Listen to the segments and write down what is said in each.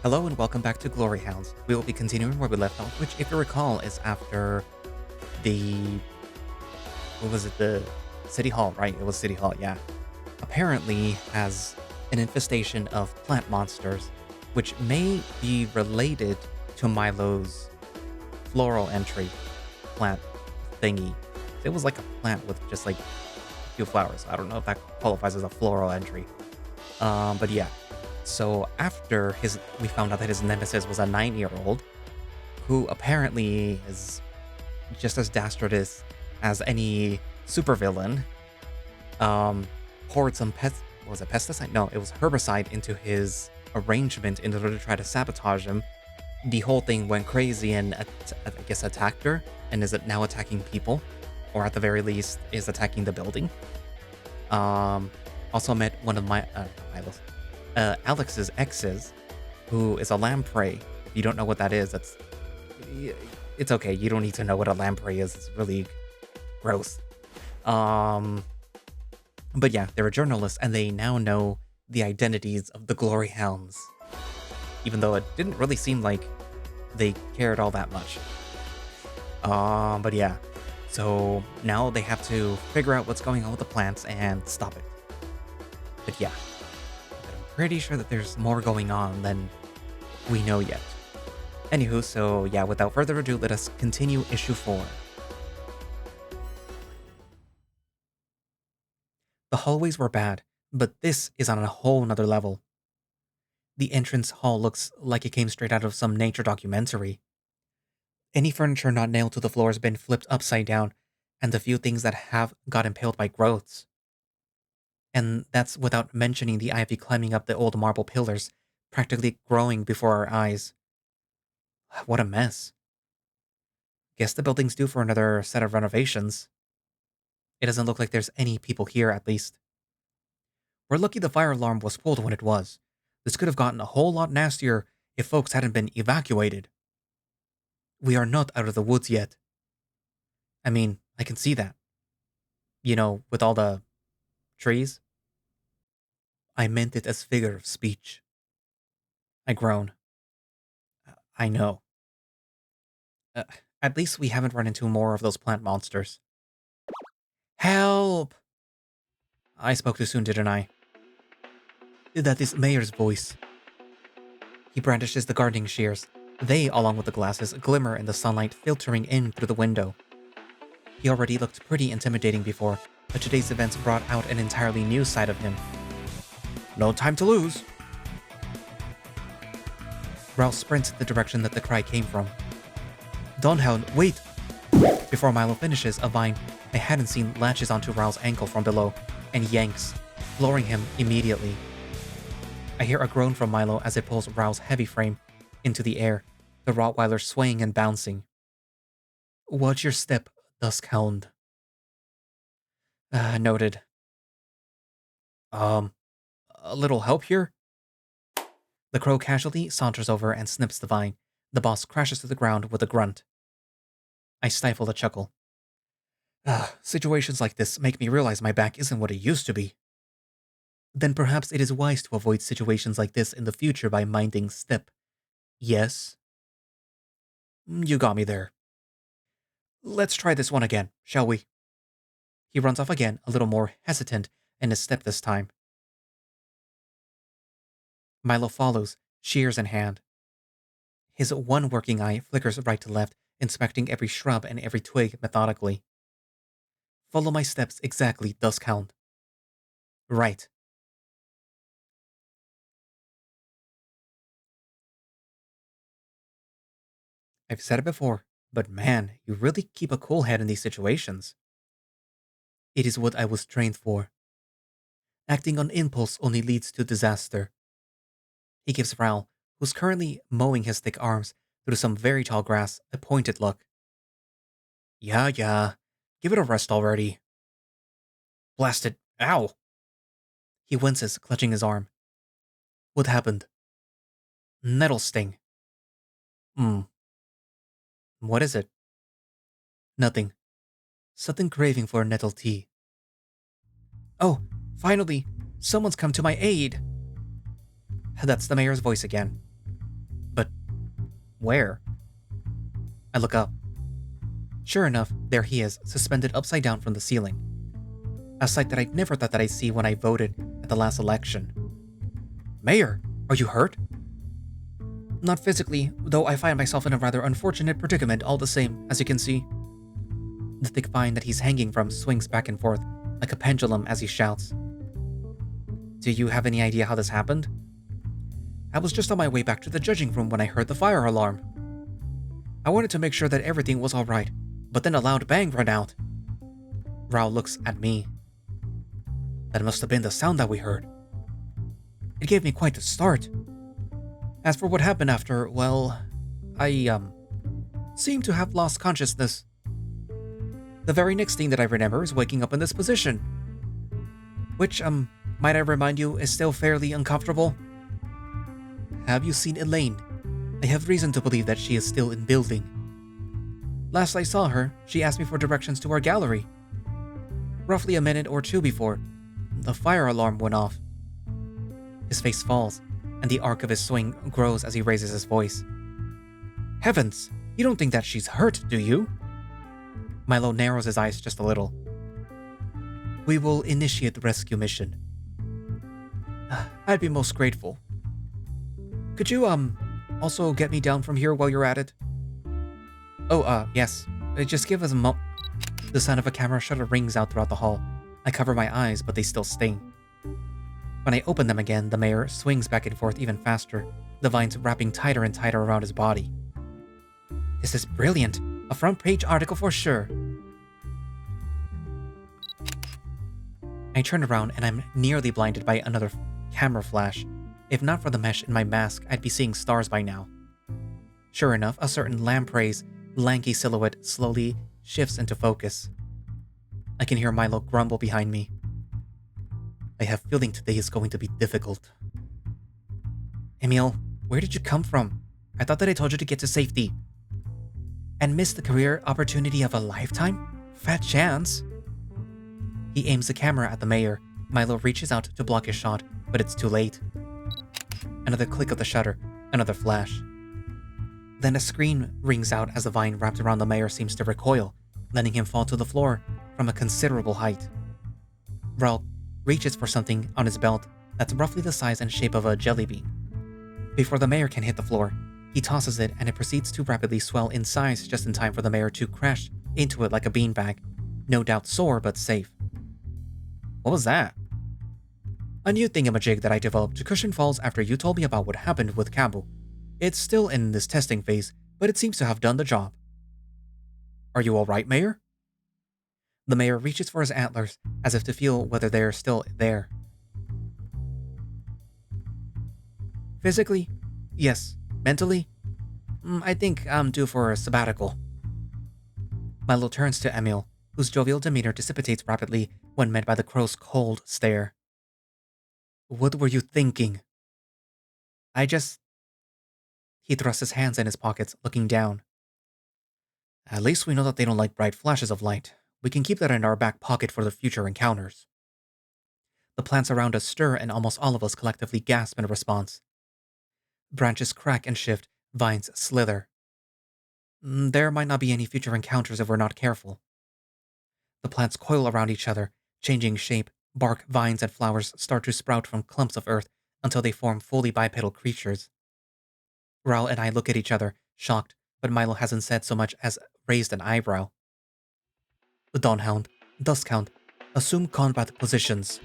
Hello and welcome back to Glory Hounds. We will be continuing where we left off, which, if you recall, is after the... what was it? The City Hall, right? It was City Hall, yeah. Apparently has an infestation of plant monsters, which may be related to Milo's floral entry plant thingy. It was like a plant with just like a few flowers. I don't know if that qualifies as a floral entry. But yeah. So after we found out that his nemesis was a 9-year-old who apparently is just as dastardous as any supervillain. Poured some was it pesticide? No, it was herbicide into his arrangement in order to try to sabotage him. The whole thing went crazy and I guess attacked her, and is it now attacking people, or at the very least is attacking the building. Also met one of Alex's exes, who is a lamprey. If you don't know what that is, it's okay. You don't need to know what a lamprey is. It's really gross. But yeah, they're a journalist, and they now know the identities of the Glory Hounds, even though it didn't really seem like they cared all that much. But yeah, so now they have to figure out what's going on with the plants and stop it. But yeah, I'm pretty sure that there's more going on than we know yet. Anywho, so yeah, without further ado, let us continue issue 4. The hallways were bad, but this is on a whole nother level. The entrance hall looks like it came straight out of some nature documentary. Any furniture not nailed to the floor has been flipped upside down, and the few things that have got impaled by growths. And that's without mentioning the ivy climbing up the old marble pillars, practically growing before our eyes. What a mess. Guess the building's due for another set of renovations. It doesn't look like there's any people here, at least. We're lucky the fire alarm was pulled when it was. This could have gotten a whole lot nastier if folks hadn't been evacuated. We are not out of the woods yet. I mean, I can see that. You know, with all the trees. I meant it as figure of speech. I groan. I know. Uh, at least we haven't run into more of those plant monsters. Help! I spoke too soon, didn't I? That is Mayer's voice. He brandishes the gardening shears. They, along with the glasses, glimmer in the sunlight filtering in through the window. He already looked pretty intimidating before, but today's events brought out an entirely new side of him. No time to lose. Raoul sprints the direction that the cry came from. Hound, wait! Before Milo finishes, a vine I hadn't seen latches onto Raoul's ankle from below and yanks, flooring him immediately. I hear a groan from Milo as it pulls Raoul's heavy frame into the air, the Rottweiler swaying and bouncing. Watch your step, Hound. Noted. A little help here? The crow casually saunters over and snips the vine. The boss crashes to the ground with a grunt. I stifle a chuckle. Situations like this make me realize my back isn't what it used to be. Then perhaps it is wise to avoid situations like this in the future by minding step. Yes? You got me there. Let's try this one again, shall we? He runs off again, a little more hesitant in his step this time. Milo follows, shears in hand. His one working eye flickers right to left, inspecting every shrub and every twig methodically. Follow my steps exactly, Hound. Right. I've said it before, but man, you really keep a cool head in these situations. It is what I was trained for. Acting on impulse only leads to disaster. He gives Raoul, who's currently mowing his thick arms through some very tall grass, a pointed look. Yeah, give it a rest already. Blast it, ow! He winces, clutching his arm. What happened? Nettle sting. What is it? Nothing. Something craving for a nettle tea. Oh, finally, someone's come to my aid. That's the mayor's voice again. Where? I look up. Sure enough, there he is, suspended upside down from the ceiling. A sight that I never thought that I'd see when I voted at the last election. Mayor, are you hurt? Not physically, though I find myself in a rather unfortunate predicament all the same, as you can see. The thick vine that he's hanging from swings back and forth like a pendulum as he shouts. Do you have any idea how this happened? I was just on my way back to the judging room when I heard the fire alarm. I wanted to make sure that everything was alright, but then a loud bang rang out. Raoul looks at me. That must have been the sound that we heard. It gave me quite a start. As for what happened after, well, I, seem to have lost consciousness. The very next thing that I remember is waking up in this position. Which, might I remind you, is still fairly uncomfortable. Have you seen Elaine? I have reason to believe that she is still in building. Last I saw her, she asked me for directions to our gallery. Roughly a minute or two before, the fire alarm went off. His face falls, and the arc of his swing grows as he raises his voice. Heavens, you don't think that she's hurt, do you? Milo narrows his eyes just a little. We will initiate the rescue mission. I'd be most grateful. Could you, also get me down from here while you're at it? Oh, yes. Just give us a mo— The sound of a camera shutter rings out throughout the hall. I cover my eyes, but they still sting. When I open them again, the mayor swings back and forth even faster, the vines wrapping tighter and tighter around his body. This is brilliant. A front-page article for sure. I turn around and I'm nearly blinded by another camera flash. If not for the mesh in my mask, I'd be seeing stars by now. Sure enough, a certain lamprey's lanky silhouette slowly shifts into focus. I can hear Milo grumble behind me. I have a feeling today is going to be difficult. Emil, where did you come from? I thought that I told you to get to safety. And miss the career opportunity of a lifetime? Fat chance. He aims the camera at the mayor. Milo reaches out to block his shot, but it's too late. Another click of the shutter, another flash. Then a scream rings out as the vine wrapped around the mayor seems to recoil, letting him fall to the floor from a considerable height. Raoul reaches for something on his belt that's roughly the size and shape of a jelly bean. Before the mayor can hit the floor, he tosses it and it proceeds to rapidly swell in size just in time for the mayor to crash into it like a beanbag, no doubt sore but safe. What was that? A new thingamajig that I developed to cushion falls after you told me about what happened with Cabu. It's still in this testing phase, but it seems to have done the job. Are you alright, Mayor? The mayor reaches for his antlers as if to feel whether they are still there. Physically, yes. Mentally, I think I'm due for a sabbatical. Milo turns to Emil, whose jovial demeanor dissipates rapidly when met by the crow's cold stare. What were you thinking? He thrusts his hands in his pockets, looking down. At least we know that they don't like bright flashes of light. We can keep that in our back pocket for the future encounters. The plants around us stir and almost all of us collectively gasp in response. Branches crack and shift, vines slither. There might not be any future encounters if we're not careful. The plants coil around each other, changing shape. Bark, vines, and flowers start to sprout from clumps of earth until they form fully bipedal creatures. Raoul and I look at each other, shocked, but Milo hasn't said so much as raised an eyebrow. The Dawnhound, Duskhound, assume combat positions.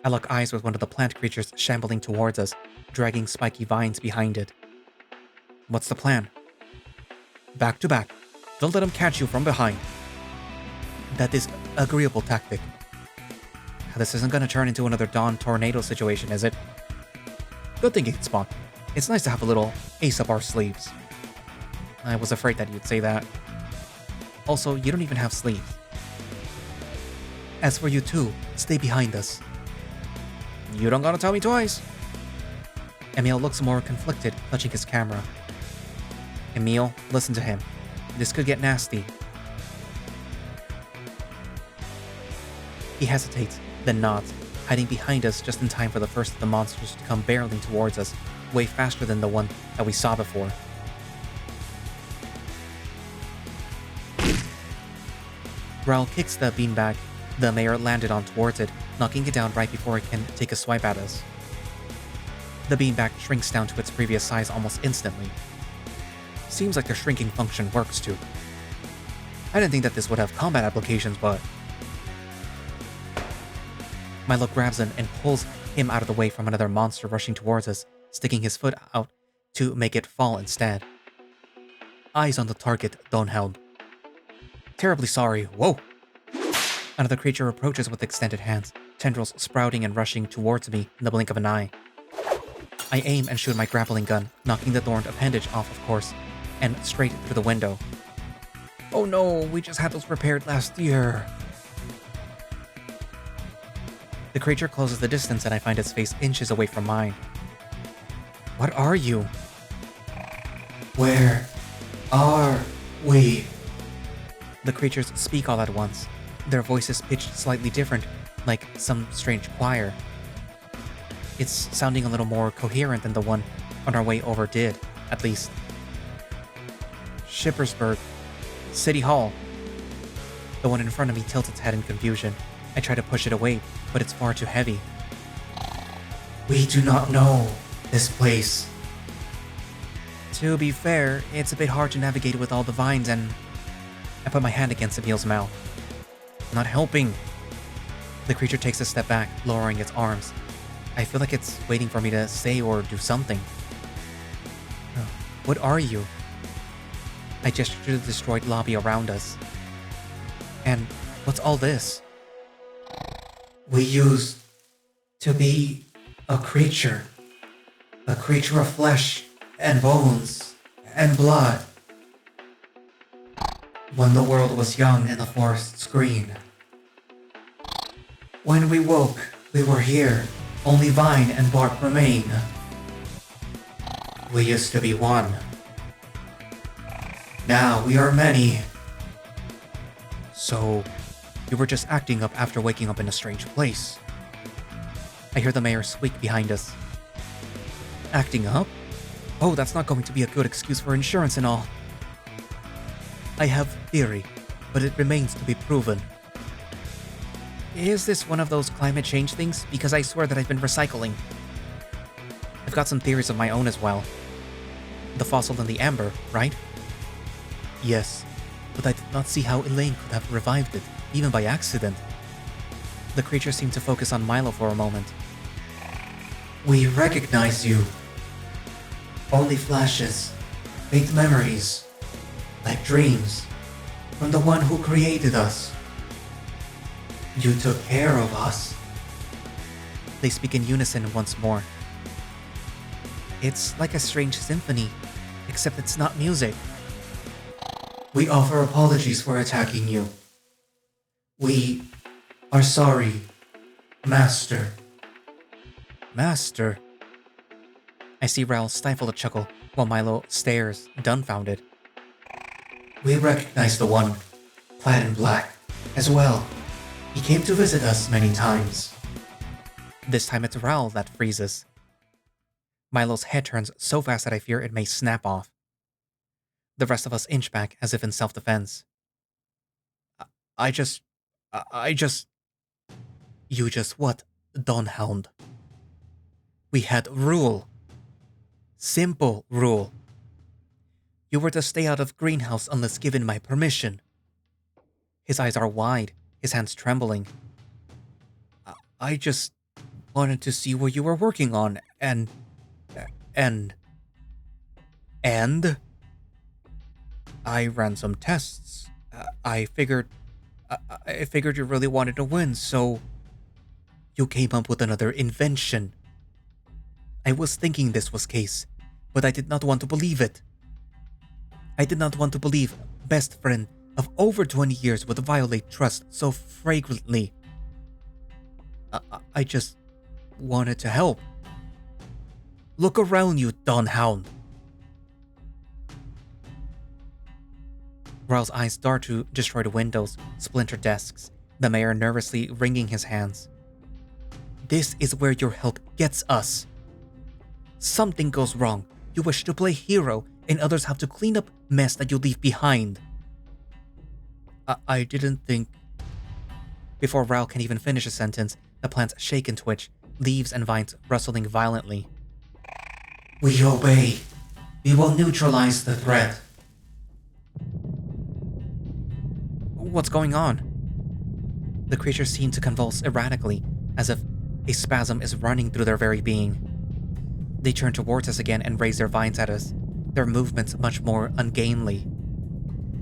I lock eyes with one of the plant creatures shambling towards us, dragging spiky vines behind it. What's the plan? Back to back. Don't let him catch you from behind. That is agreeable tactic. This isn't gonna turn into another Dawn tornado situation, is it? Good thinking, Spot. It's nice to have a little ace up our sleeves. I was afraid that you'd say that. Also, you don't even have sleeves. As for you two, stay behind us. You don't gotta tell me twice. Emil looks more conflicted, clutching his camera. Emil, listen to him. This could get nasty. He hesitates, then nods, hiding behind us just in time for the first of the monsters to come barreling towards us, way faster than the one that we saw before. Raoul kicks the beanbag. The mayor landed on towards it, knocking it down right before it can take a swipe at us. The beanbag shrinks down to its previous size almost instantly. Seems like the shrinking function works too. I didn't think that this would have combat applications, but... Milo grabs him and pulls him out of the way from another monster rushing towards us, sticking his foot out to make it fall instead. Eyes on the target, Don Hound. Terribly sorry. Whoa! Another creature approaches with extended hands, tendrils sprouting and rushing towards me in the blink of an eye. I aim and shoot my grappling gun, knocking the thorned appendage off, of course, and straight through the window. Oh no, we just had those repaired last year. The creature closes the distance and I find its face inches away from mine. What are you? Where are we? The creatures speak all at once, their voices pitched slightly different, like some strange choir. It's sounding a little more coherent than the one on our way over did, at least. Shippersburg. City Hall. The one in front of me tilts its head in confusion. I try to push it away, but it's far too heavy. We do not know this place. To be fair, it's a bit hard to navigate with all the vines and... I put my hand against Emil's mouth. Not helping. The creature takes a step back, lowering its arms. I feel like it's waiting for me to say or do something. What are you? I gesture to the destroyed lobby around us. And what's all this? We used to be a creature. A creature of flesh and bones and blood. When the world was young and the forests green. When we woke, we were here. Only vine and bark remain. We used to be one. Now we are many. So, you were just acting up after waking up in a strange place. I hear the mayor squeak behind us. Acting up? Oh, that's not going to be a good excuse for insurance and all. I have theory, but it remains to be proven. Is this one of those climate change things? Because I swear that I've been recycling. I've got some theories of my own as well. The fossil in the amber, right? Yes, but I did not see how Elaine could have revived it, even by accident. The creature seemed to focus on Milo for a moment. We recognize you. Only flashes, faint memories, like dreams, from the one who created us. You took care of us. They speak in unison once more. It's like a strange symphony, except it's not music. We offer apologies for attacking you. We are sorry, Master. Master? I see Raoul stifle a chuckle while Milo stares, dumbfounded. We recognize the one, clad in black, as well. He came to visit us many times. This time it's Raoul that freezes. Milo's head turns so fast that I fear it may snap off. The rest of us inch back as if in self-defense. I just... You just what, Don Hound? We had rule. Simple rule. You were to stay out of greenhouse unless given my permission. His eyes are wide, his hands trembling. I just wanted to see what you were working on, and... I ran some tests. I figured you really wanted to win, so... You came up with another invention. I was thinking this was case, but I did not want to believe it. I did not want to believe best friend of over 20 years would violate trust so flagrantly. I just wanted to help. Look around you, Don Hound. Raoul's eyes dart to destroy the windows, splinter desks, the mayor nervously wringing his hands. This is where your help gets us. Something goes wrong. You wish to play hero, and others have to clean up mess that you leave behind. I didn't think. Before Raoul can even finish a sentence, the plants shake and twitch, leaves and vines rustling violently. We obey. We will neutralize the threat. What's going on? The creatures seem to convulse erratically, as if a spasm is running through their very being. They turn towards us again and raise their vines at us, their movements much more ungainly.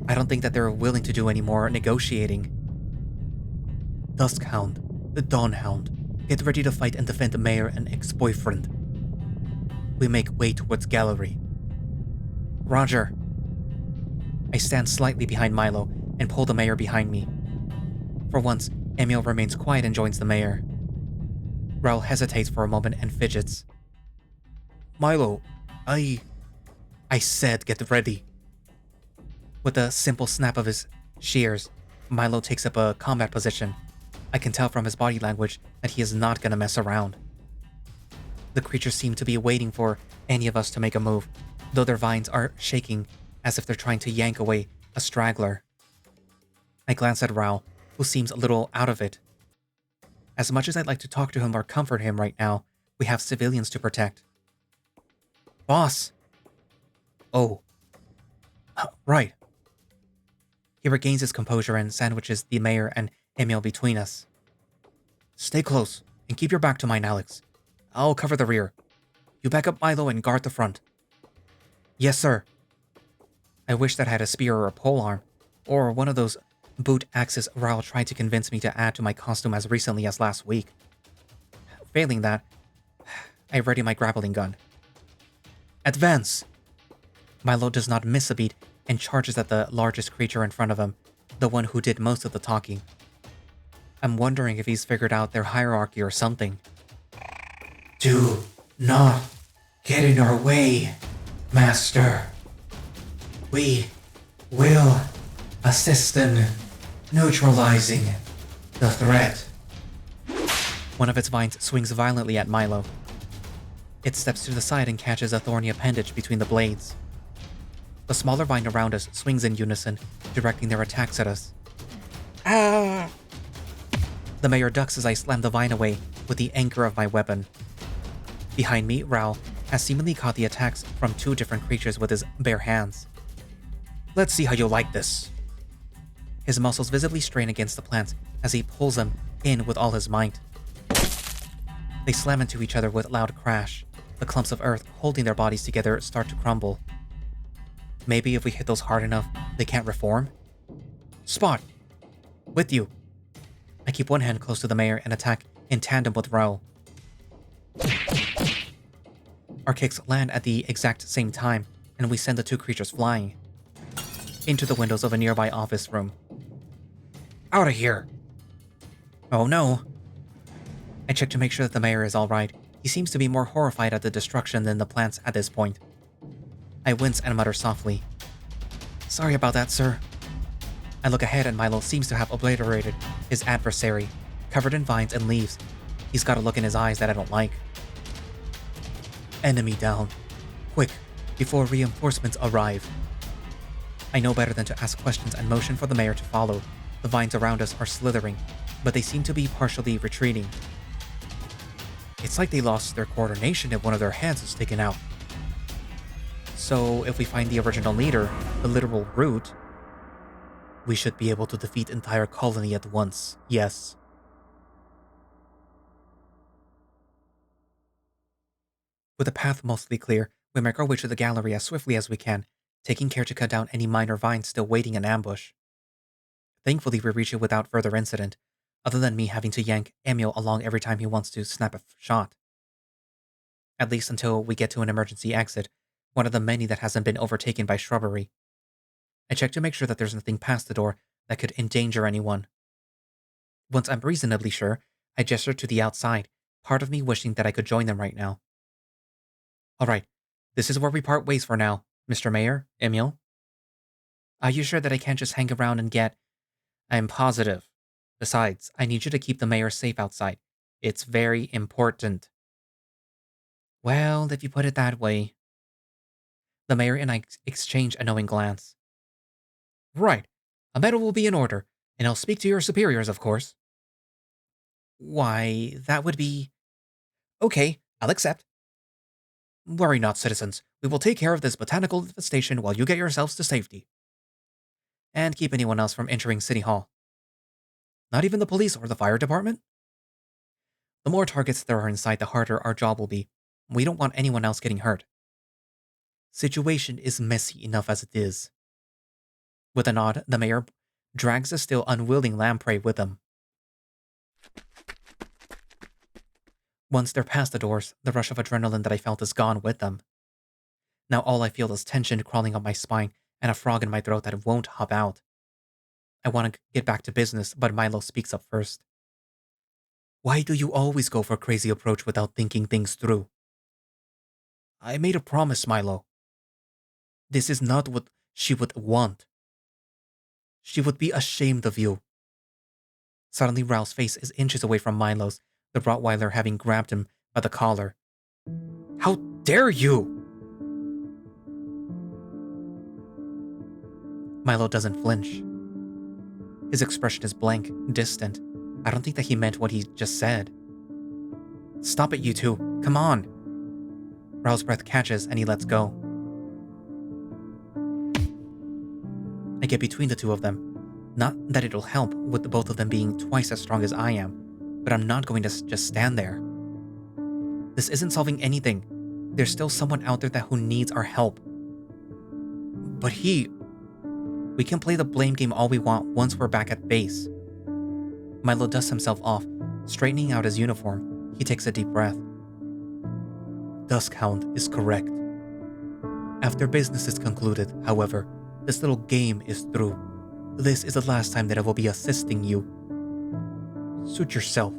I don't think that they're willing to do any more negotiating. Duskhound, the Dawnhound, get ready to fight and defend the mayor and ex-boyfriend. We make way towards gallery. Roger. I stand slightly behind Milo and pull the mayor behind me. For once, Emil remains quiet and joins the mayor. Raoul hesitates for a moment and fidgets. Milo, I said get ready. With a simple snap of his shears, Milo takes up a combat position. I can tell from his body language that he is not gonna mess around. The creatures seem to be waiting for any of us to make a move, though their vines are shaking as if they're trying to yank away a straggler. I glance at Raoul, who seems a little out of it. As much as I'd like to talk to him or comfort him right now, we have civilians to protect. Boss! Oh. Right. He regains his composure and sandwiches the mayor and Emil between us. Stay close and keep your back to mine, Alex. I'll cover the rear. You back up Milo and guard the front. Yes, sir. I wish that I had a spear or a polearm, or one of those boot axes Raoul tried to convince me to add to my costume as recently as last week. Failing that, I ready my grappling gun. Advance! Milo does not miss a beat and charges at the largest creature in front of him, the one who did most of the talking. I'm wondering if he's figured out their hierarchy or something. Do not get in our way, Master. We will assist in neutralizing the threat. One of its vines swings violently at Milo. It steps to the side and catches a thorny appendage between the blades. The smaller vine around us swings in unison, directing their attacks at us. Ah! The mayor ducks as I slam the vine away with the anchor of my weapon. Behind me, Raoul has seemingly caught the attacks from two different creatures with his bare hands. Let's see how you like this. His muscles visibly strain against the plants as he pulls them in with all his might. They slam into each other with a loud crash. The clumps of earth holding their bodies together start to crumble. Maybe if we hit those hard enough, they can't reform? Spot! With you. I keep one hand close to the mayor and attack in tandem with Raoul. Our kicks land at the exact same time, and we send the two creatures flying into the windows of a nearby office room. Out of here! Oh no! I check to make sure that the mayor is alright. He seems to be more horrified at the destruction than the plants at this point. I wince and mutter softly. Sorry about that, sir. I look ahead and Milo seems to have obliterated his adversary, covered in vines and leaves. He's got a look in his eyes that I don't like. Enemy down. Quick, before reinforcements arrive. I know better than to ask questions and motion for the mayor to follow. The vines around us are slithering, but they seem to be partially retreating. It's like they lost their coordination if one of their hands is taken out. So if we find the original leader, the literal root, we should be able to defeat entire colony at once, yes. With the path mostly clear, we make our way to the gallery as swiftly as we can, taking care to cut down any minor vines still waiting in ambush. Thankfully, we reach it without further incident, other than me having to yank Emil along every time he wants to snap a shot. At least until we get to an emergency exit, one of the many that hasn't been overtaken by shrubbery. I check to make sure that there's nothing past the door that could endanger anyone. Once I'm reasonably sure, I gesture to the outside, part of me wishing that I could join them right now. Alright, this is where we part ways for now, Mr. Mayor, Emil. Are you sure that I can't just hang around and get... I'm positive. Besides, I need you to keep the mayor safe outside. It's very important. Well, if you put it that way. The mayor and I exchange a knowing glance. Right. A medal will be in order, and I'll speak to your superiors, of course. Why, that would be... Okay, I'll accept. Worry not, citizens. We will take care of this botanical infestation while you get yourselves to safety. And keep anyone else from entering City Hall. Not even the police or the fire department? The more targets there are inside, the harder our job will be. We don't want anyone else getting hurt. Situation is messy enough as it is. With a nod, the mayor drags the still unwilling lamprey with him. Once they're past the doors, the rush of adrenaline that I felt is gone with them. Now all I feel is tension crawling up my spine and a frog in my throat that won't hop out. I want to get back to business, but Milo speaks up first. Why do you always go for a crazy approach without thinking things through? I made a promise, Milo. This is not what she would want. She would be ashamed of you. Suddenly, Raoul's face is inches away from Milo's, the Rottweiler having grabbed him by the collar. How dare you! Milo doesn't flinch. His expression is blank, distant. I don't think that he meant what he just said. Stop it, you two. Come on. Raoul's breath catches and he lets go. I get between the two of them. Not that it'll help with the both of them being twice as strong as I am, but I'm not going to just stand there. This isn't solving anything. There's still someone out there who needs our help. But we can play the blame game all we want once we're back at base. Milo dusts himself off, straightening out his uniform. He takes a deep breath. Duskhound is correct. After business is concluded, however, this little game is through. This is the last time that I will be assisting you. Suit yourself.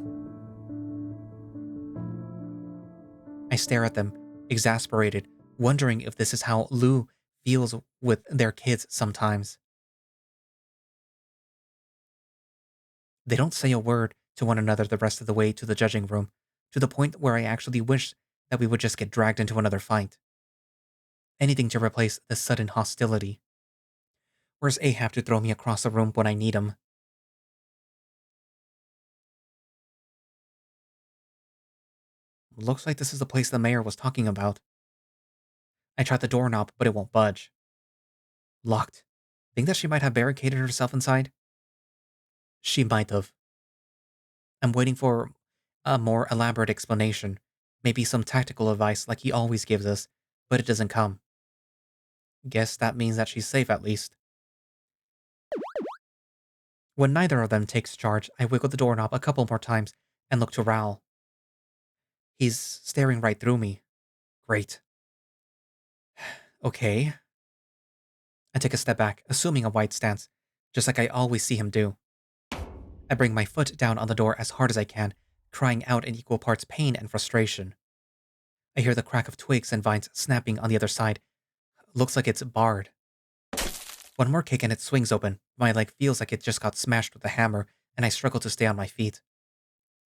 I stare at them, exasperated, wondering if this is how Lou feels with their kids sometimes. They don't say a word to one another the rest of the way to the judging room, to the point where I actually wish that we would just get dragged into another fight. Anything to replace the sudden hostility. Where's Ahab to throw me across the room when I need him? Looks like this is the place the mayor was talking about. I tried the doorknob, but it won't budge. Locked. Think that she might have barricaded herself inside? She might have. I'm waiting for a more elaborate explanation. Maybe some tactical advice like he always gives us, but it doesn't come. Guess that means that she's safe at least. When neither of them takes charge, I wiggle the doorknob a couple more times and look to Raoul. He's staring right through me. Great. Okay. I take a step back, assuming a wide stance, just like I always see him do. I bring my foot down on the door as hard as I can, crying out in equal parts pain and frustration. I hear the crack of twigs and vines snapping on the other side. Looks like it's barred. One more kick and it swings open. My leg feels like it just got smashed with a hammer, and I struggle to stay on my feet.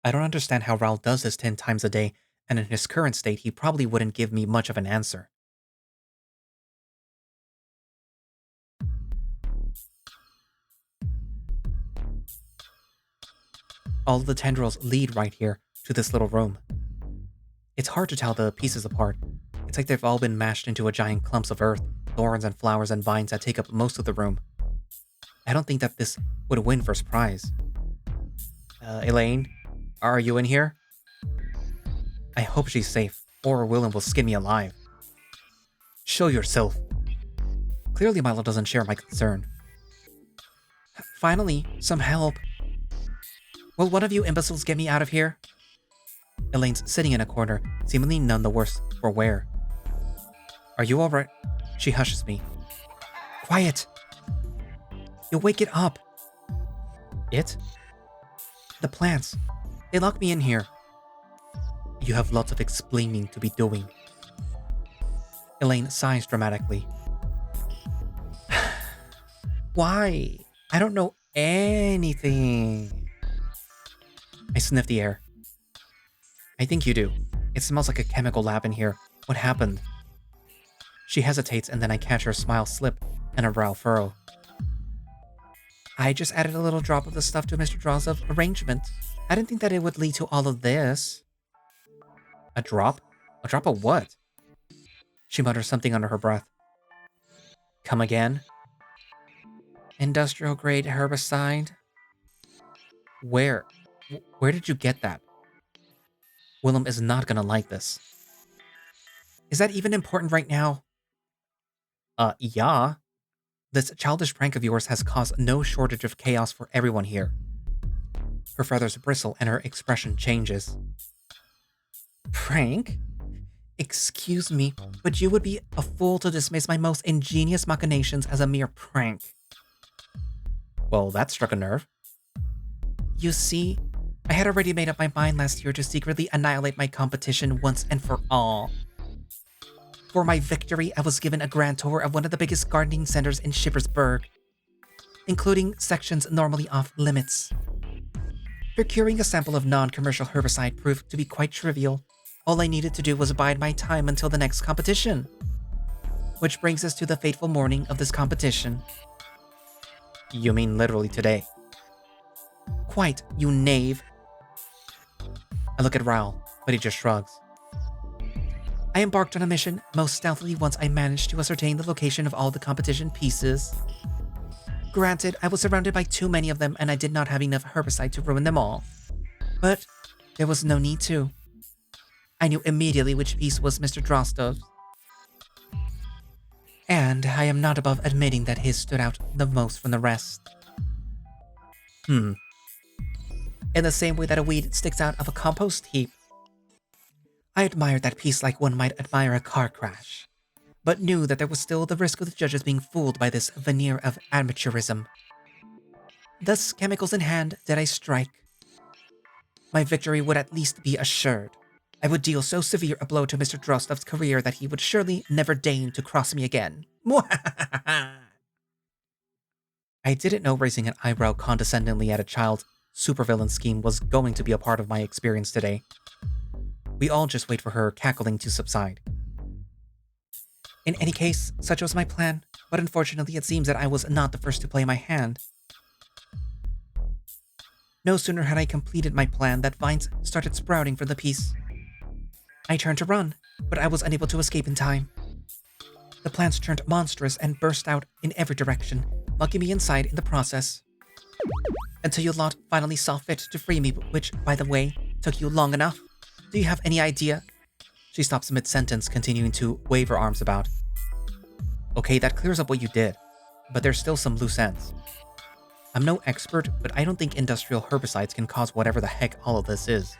I don't understand how Raoul does this 10 times a day, and in his current state, he probably wouldn't give me much of an answer. All of the tendrils lead right here to this little room. It's hard to tell the pieces apart. It's like they've all been mashed into a giant clumps of earth, thorns and flowers and vines that take up most of the room. I don't think that this would win first prize. Elaine, are you in here? I hope she's safe, or Willem will skin me alive. Show yourself. Clearly Milo doesn't share my concern. Finally, some help. Will one of you imbeciles get me out of here? Elaine's sitting in a corner, seemingly none the worse for wear. Are you alright? She hushes me. Quiet! You'll wake it up. It? The plants. They locked me in here. You have lots of explaining to be doing. Elaine sighs dramatically. Why? I don't know anything. I sniff the air. I think you do. It smells like a chemical lab in here. What happened? She hesitates and then I catch her smile slip and her brow furrow. I just added a little drop of the stuff to Mr. Drozdov's arrangement. I didn't think that it would lead to all of this. A drop? A drop of what? She mutters something under her breath. Come again? Industrial grade herbicide? Where? Where did you get that? Willem is not gonna like this. Is that even important right now? Yeah. This childish prank of yours has caused no shortage of chaos for everyone here. Her feathers bristle and her expression changes. Prank? Excuse me, but you would be a fool to dismiss my most ingenious machinations as a mere prank. Well, that struck a nerve. You see, I had already made up my mind last year to secretly annihilate my competition once and for all. For my victory, I was given a grand tour of one of the biggest gardening centers in Shippersburg, including sections normally off limits. Procuring a sample of non-commercial herbicide proved to be quite trivial. All I needed to do was bide my time until the next competition. Which brings us to the fateful morning of this competition. You mean literally today? Quite, you knave. I look at Raoul, but he just shrugs. I embarked on a mission most stealthily once I managed to ascertain the location of all the competition pieces. Granted, I was surrounded by too many of them and I did not have enough herbicide to ruin them all. But there was no need to. I knew immediately which piece was Mr. Drozdov's. And I am not above admitting that his stood out the most from the rest. In the same way that a weed sticks out of a compost heap. I admired that piece like one might admire a car crash, but knew that there was still the risk of the judges being fooled by this veneer of amateurism. Thus, chemicals in hand, did I strike. My victory would at least be assured. I would deal so severe a blow to Mr. Drozdov's career that he would surely never deign to cross me again. I didn't know raising an eyebrow condescendingly at a child's supervillain scheme was going to be a part of my experience today. We all just wait for her cackling to subside. In any case, such was my plan, but unfortunately it seems that I was not the first to play my hand. No sooner had I completed my plan that vines started sprouting from the piece. I turned to run, but I was unable to escape in time. The plants turned monstrous and burst out in every direction, locking me inside in the process. Until your lot finally saw fit to free me, which, by the way, took you long enough. Do you have any idea? She stops mid-sentence, continuing to wave her arms about. Okay, that clears up what you did, but there's still some loose ends. I'm no expert, but I don't think industrial herbicides can cause whatever the heck all of this is.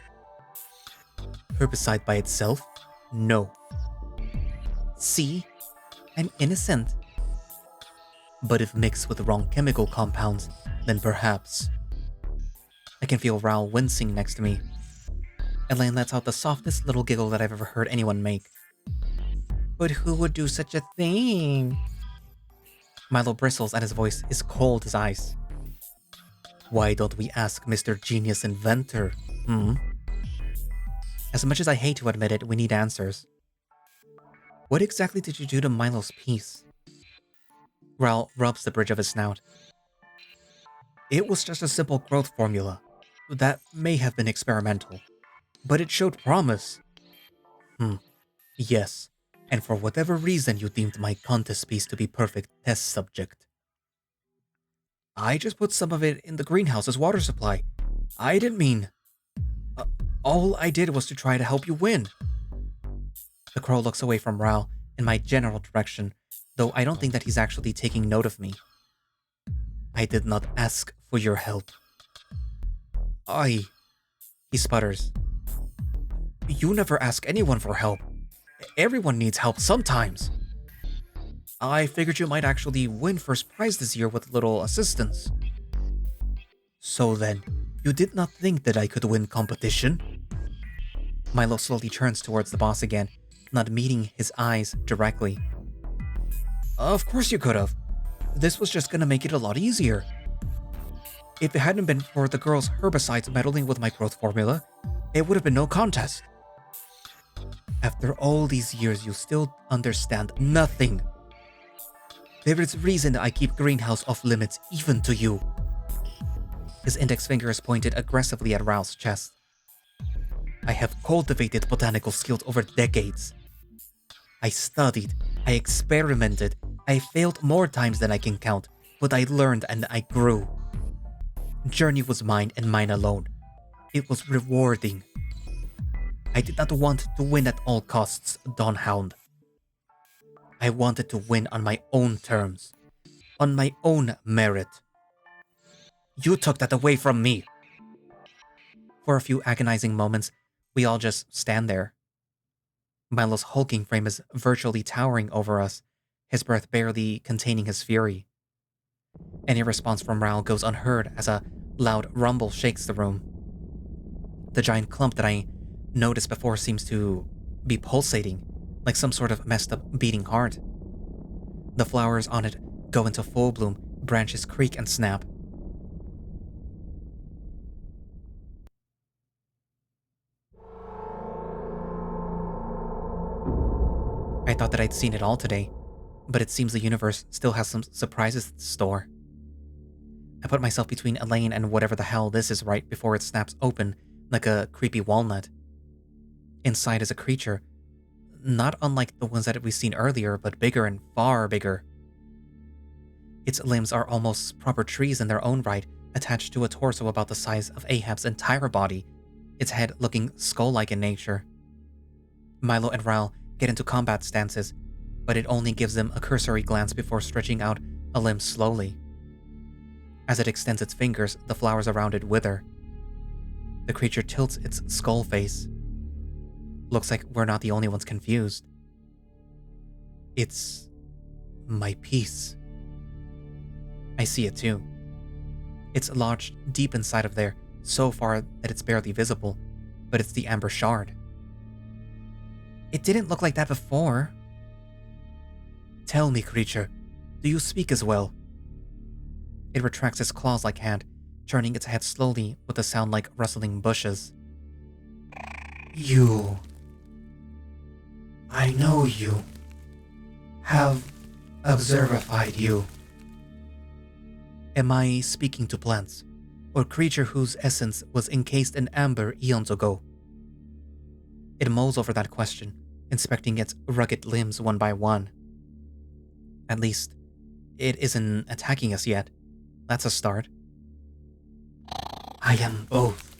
Herbicide by itself? No. See? I'm innocent. But if mixed with the wrong chemical compounds, then perhaps. I can feel Raoul wincing next to me. Elaine lets out the softest little giggle that I've ever heard anyone make. But who would do such a thing? Milo bristles and his voice is cold as ice. Why don't we ask Mr. Genius Inventor, As much as I hate to admit it, we need answers. What exactly did you do to Milo's piece? Raoul rubs the bridge of his snout. It was just a simple growth formula. That may have been experimental, but it showed promise. Yes, and for whatever reason you deemed my contest piece to be perfect test subject. I just put some of it in the greenhouse's water supply. I didn't mean... all I did was to try to help you win. The crow looks away from Raoul in my general direction, though I don't think that he's actually taking note of me. I did not ask for your help. He sputters. You never ask anyone for help. Everyone needs help sometimes. I figured you might actually win first prize this year with a little assistance. So then, you did not think that I could win competition? Milo slowly turns towards the boss again, not meeting his eyes directly. Of course you could have. This was just gonna make it a lot easier. If it hadn't been for the girl's herbicides meddling with my growth formula, it would have been no contest. After all these years, you still understand nothing. There is reason I keep greenhouse off limits even to you. His index finger is pointed aggressively at Raoul's chest. I have cultivated botanical skills over decades. I studied, I experimented, I failed more times than I can count, but I learned and I grew. Journey was mine and mine alone. It was rewarding. I did not want to win at all costs, Dawn Hound. I wanted to win on my own terms, on my own merit. You took that away from me. For a few agonizing moments, we all just stand there. Milo's hulking frame is virtually towering over us, his breath barely containing his fury. Any response from Raoul goes unheard as a loud rumble shakes the room. The giant clump that I noticed before seems to be pulsating, like some sort of messed up beating heart. The flowers on it go into full bloom, branches creak and snap. I thought that I'd seen it all today, but it seems the universe still has some surprises in store. I put myself between Elaine and whatever the hell this is right before it snaps open like a creepy walnut. Inside is a creature, not unlike the ones that we've seen earlier, but bigger and far bigger. Its limbs are almost proper trees in their own right, attached to a torso about the size of Ahab's entire body, its head looking skull-like in nature. Milo and Raoul get into combat stances, but it only gives them a cursory glance before stretching out a limb slowly. As it extends its fingers, the flowers around it wither. The creature tilts its skull face. Looks like we're not the only ones confused. It's my piece. I see it too. It's lodged deep inside of there, so far that it's barely visible, but it's the amber shard. It didn't look like that before. Tell me, creature, do you speak as well? It retracts its claws-like hand, turning its head slowly with a sound like rustling bushes. You. I know you. Have observified you. Am I speaking to plants, or creature whose essence was encased in amber eons ago? It mulls over that question, inspecting its rugged limbs one by one. At least, it isn't attacking us yet. That's a start. I am both.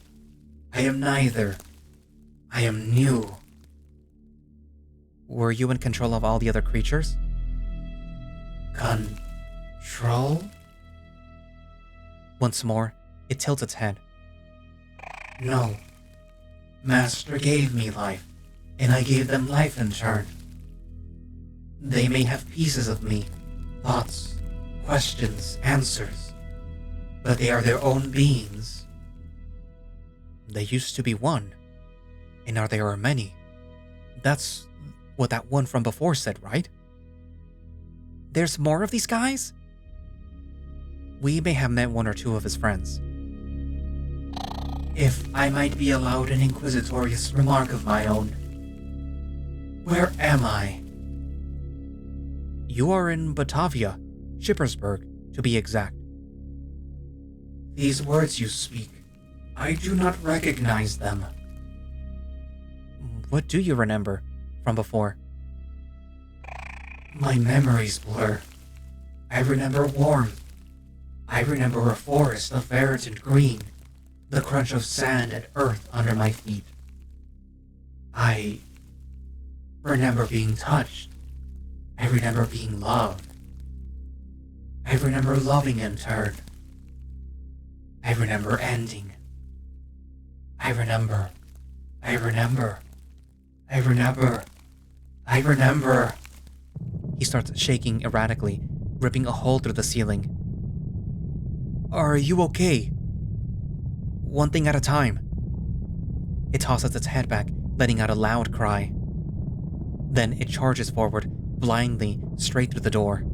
I am neither. I am new. Were you in control of all the other creatures? Control? Once more, it tilts its head. No. Master gave me life, and I gave them life in turn. They may have pieces of me, thoughts, questions, answers, but they are their own beings. They used to be one, and now there are many. That's what that one from before said, right? There's more of these guys? We may have met one or two of his friends. If I might be allowed an inquisitorious remark of my own, where am I? You are in Batavia, Shippersburg, to be exact. These words you speak, I do not recognize them. What do you remember from before? My memories blur. I remember warmth. I remember a forest of verdant green, the crunch of sand and earth under my feet. I remember being touched. I remember being loved. I remember loving in turn. I remember ending. I remember. I remember. I remember. I remember. He starts shaking erratically, ripping a hole through the ceiling. Are you okay? One thing at a time. It tosses its head back, letting out a loud cry. Then it charges forward, blindly, straight through the door.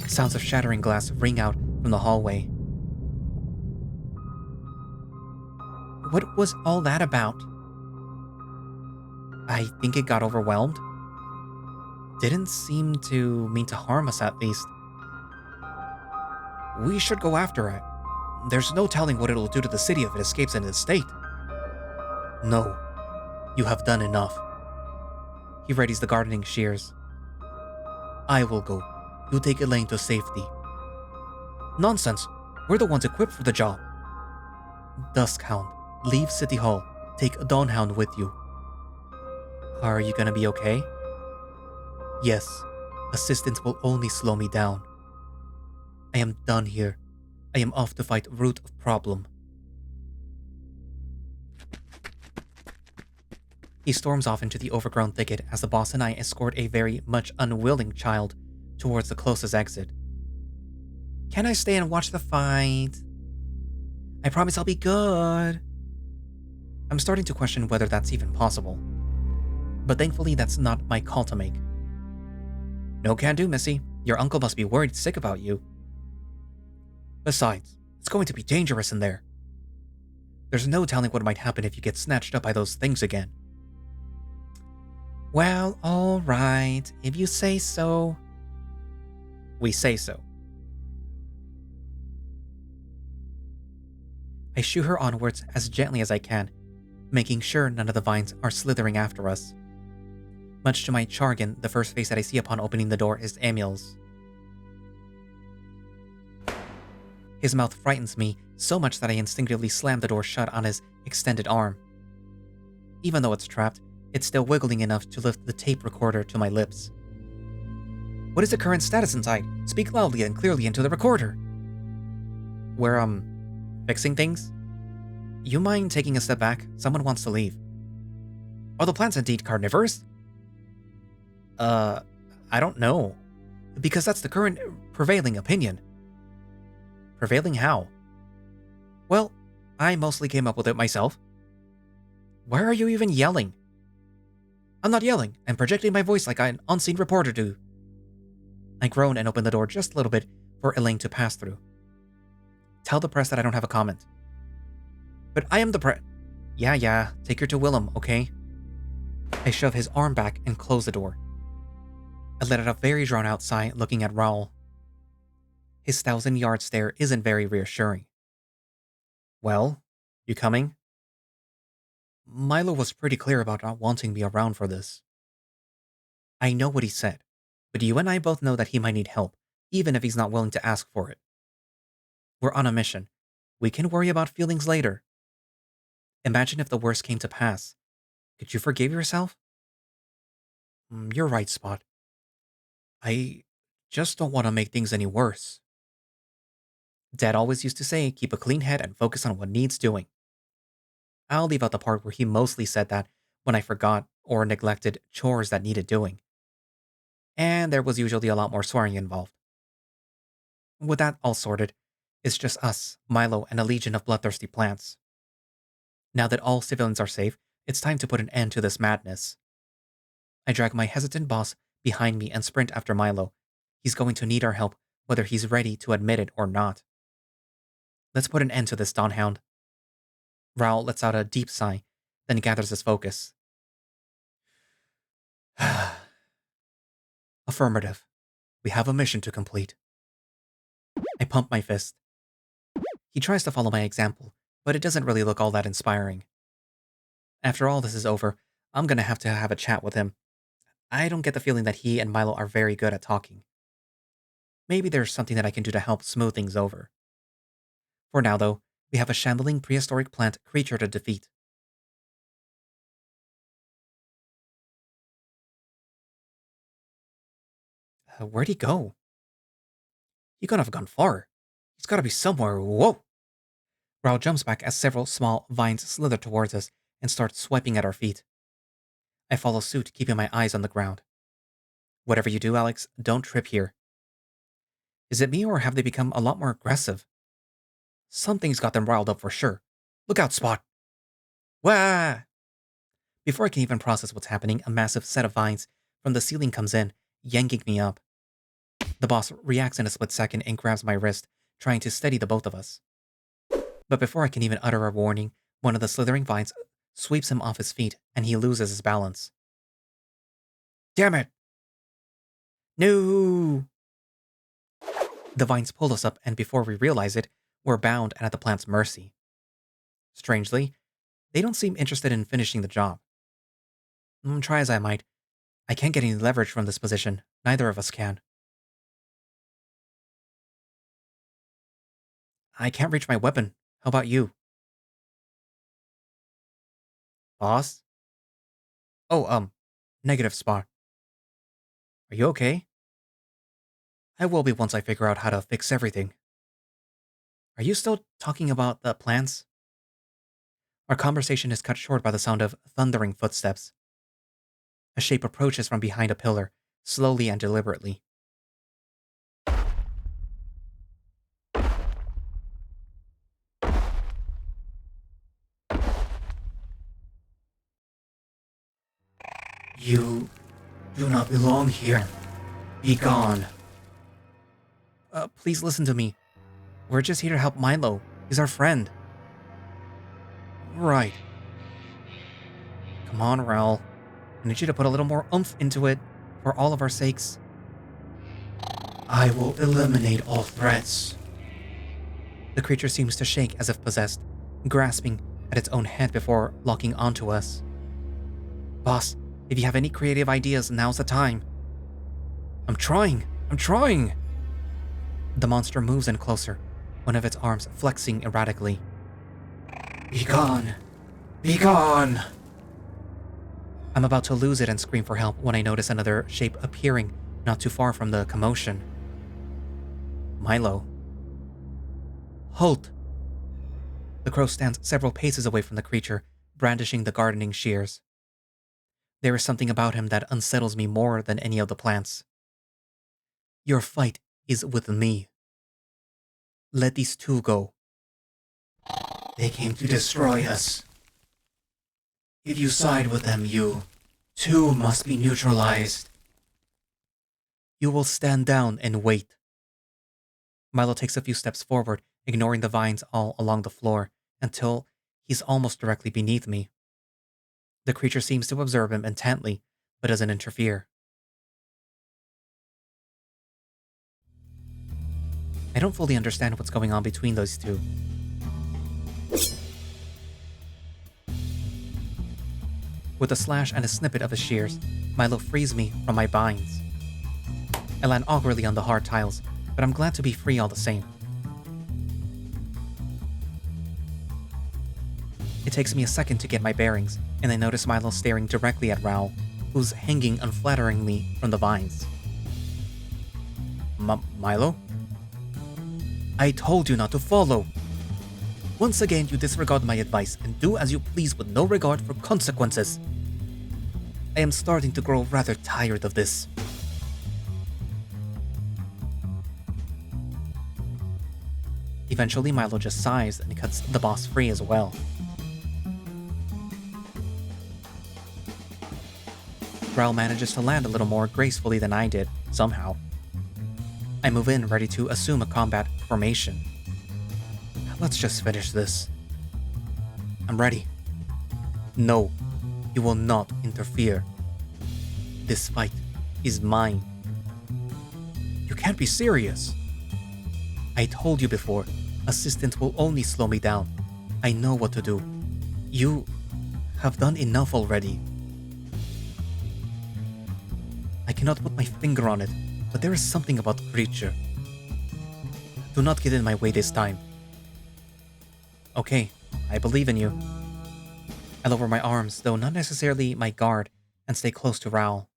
Sounds of shattering glass ring out from the hallway. What was all that about? I think it got overwhelmed. Didn't seem to mean to harm us, at least. We should go after it. There's no telling what it'll do to the city if it escapes in this state. No, you have done enough. He readies the gardening shears. I will go. You take Elaine to safety. Nonsense. We're the ones equipped for the job. Duskhound, leave City Hall. Take Dawnhound with you. Are you gonna be okay? Yes. Assistance will only slow me down. I am done here. I am off to fight root of problem. He storms off into the overgrown thicket as the boss and I escort a very much unwilling child towards the closest exit. Can I stay and watch the fight? I promise I'll be good. I'm starting to question whether that's even possible. But thankfully that's not my call to make. No can do, Missy. Your uncle must be worried sick about you. Besides, it's going to be dangerous in there. There's no telling what might happen if you get snatched up by those things again. Well, alright, if you say so. We say so. I shoo her onwards as gently as I can, making sure none of the vines are slithering after us. Much to my chagrin, the first face that I see upon opening the door is Emil's. His mouth frightens me so much that I instinctively slam the door shut on his extended arm. Even though it's trapped, it's still wiggling enough to lift the tape recorder to my lips. What is the current status inside? Speak loudly and clearly into the recorder. We're, fixing things? You mind taking a step back? Someone wants to leave. Are the plants indeed carnivorous? I don't know. Because that's the current prevailing opinion. Prevailing how? Well, I mostly came up with it myself. Why are you even yelling? I'm not yelling. I'm projecting my voice like an unseen reporter do. I groan and open the door just a little bit for Elaine to pass through. Tell the press that I don't have a comment. But I am the press. Yeah, take her to Willem, okay? I shove his arm back and close the door. I let out a very drawn-out sigh looking at Raoul. His 1,000-yard stare isn't very reassuring. Well, you coming? Milo was pretty clear about not wanting me around for this. I know what he said, but you and I both know that he might need help, even if he's not willing to ask for it. We're on a mission. We can worry about feelings later. Imagine if the worst came to pass. Could you forgive yourself? You're right, Spot. I just don't want to make things any worse. Dad always used to say, keep a clean head and focus on what needs doing. I'll leave out the part where he mostly said that when I forgot or neglected chores that needed doing. And there was usually a lot more swearing involved. With that all sorted, it's just us, Milo, and a legion of bloodthirsty plants. Now that all civilians are safe, it's time to put an end to this madness. I drag my hesitant boss behind me and sprint after Milo. He's going to need our help, whether he's ready to admit it or not. Let's put an end to this, Dawnhound. Raoul lets out a deep sigh, then gathers his focus. Affirmative. We have a mission to complete. I pump my fist. He tries to follow my example, but it doesn't really look all that inspiring. After all this is over, I'm gonna have to have a chat with him. I don't get the feeling that he and Milo are very good at talking. Maybe there's something that I can do to help smooth things over. For now, though, we have a shambling prehistoric plant creature to defeat. Where'd he go? He couldn't have gone far. He's gotta be somewhere. Whoa! Raoul jumps back as several small vines slither towards us and start swiping at our feet. I follow suit, keeping my eyes on the ground. Whatever you do, Alex, don't trip here. Is it me or have they become a lot more aggressive? Something's got them riled up for sure. Look out, Spot! Wah! Before I can even process what's happening, a massive set of vines from the ceiling comes in, yanking me up. The boss reacts in a split second and grabs my wrist, trying to steady the both of us. But before I can even utter a warning, one of the slithering vines sweeps him off his feet and he loses his balance. Damn it! No! The vines pull us up, and before we realize it, we're bound and at the plant's mercy. Strangely, they don't seem interested in finishing the job. Try as I might, I can't get any leverage from this position. Neither of us can. I can't reach my weapon. How about you? Boss? Oh, negative spot. Are you okay? I will be once I figure out how to fix everything. Are you still talking about the plants? Our conversation is cut short by the sound of thundering footsteps. A shape approaches from behind a pillar, slowly and deliberately. You do not belong here. Be gone. Please listen to me. We're just here to help Milo. He's our friend. Right. Come on, Raoul. I need you to put a little more oomph into it, for all of our sakes. I will eliminate all threats. The creature seems to shake as if possessed, grasping at its own head before locking onto us. Boss, if you have any creative ideas, now's the time. I'm trying! The monster moves in closer, one of its arms flexing erratically. Be gone! Be gone! I'm about to lose it and scream for help when I notice another shape appearing not too far from the commotion. Milo. Halt! The crow stands several paces away from the creature, brandishing the gardening shears. There is something about him that unsettles me more than any of the plants. Your fight is with me. Let these two go. They came to destroy us. If you side with them, you, too, must be neutralized. You will stand down and wait. Milo takes a few steps forward, ignoring the vines all along the floor, until he's almost directly beneath me. The creature seems to observe him intently, but doesn't interfere. I don't fully understand what's going on between those two. With a slash and a snippet of his shears, Milo frees me from my binds. I land awkwardly on the hard tiles, but I'm glad to be free all the same. It takes me a second to get my bearings, and I notice Milo staring directly at Raoul, who's hanging unflatteringly from the vines. Milo? I told you not to follow. Once again, you disregard my advice and do as you please with no regard for consequences. I am starting to grow rather tired of this. Eventually, Milo just sighs and cuts the boss free as well. Raoul manages to land a little more gracefully than I did, somehow. I move in, ready to assume a combat formation. Let's just finish this. I'm ready. No, you will not interfere. This fight is mine. You can't be serious. I told you before, assistance will only slow me down. I know what to do. You have done enough already. I cannot put my finger on it, but there is something about the creature. Do not get in my way this time. Okay, I believe in you. I lower my arms, though not necessarily my guard, and stay close to Raoul.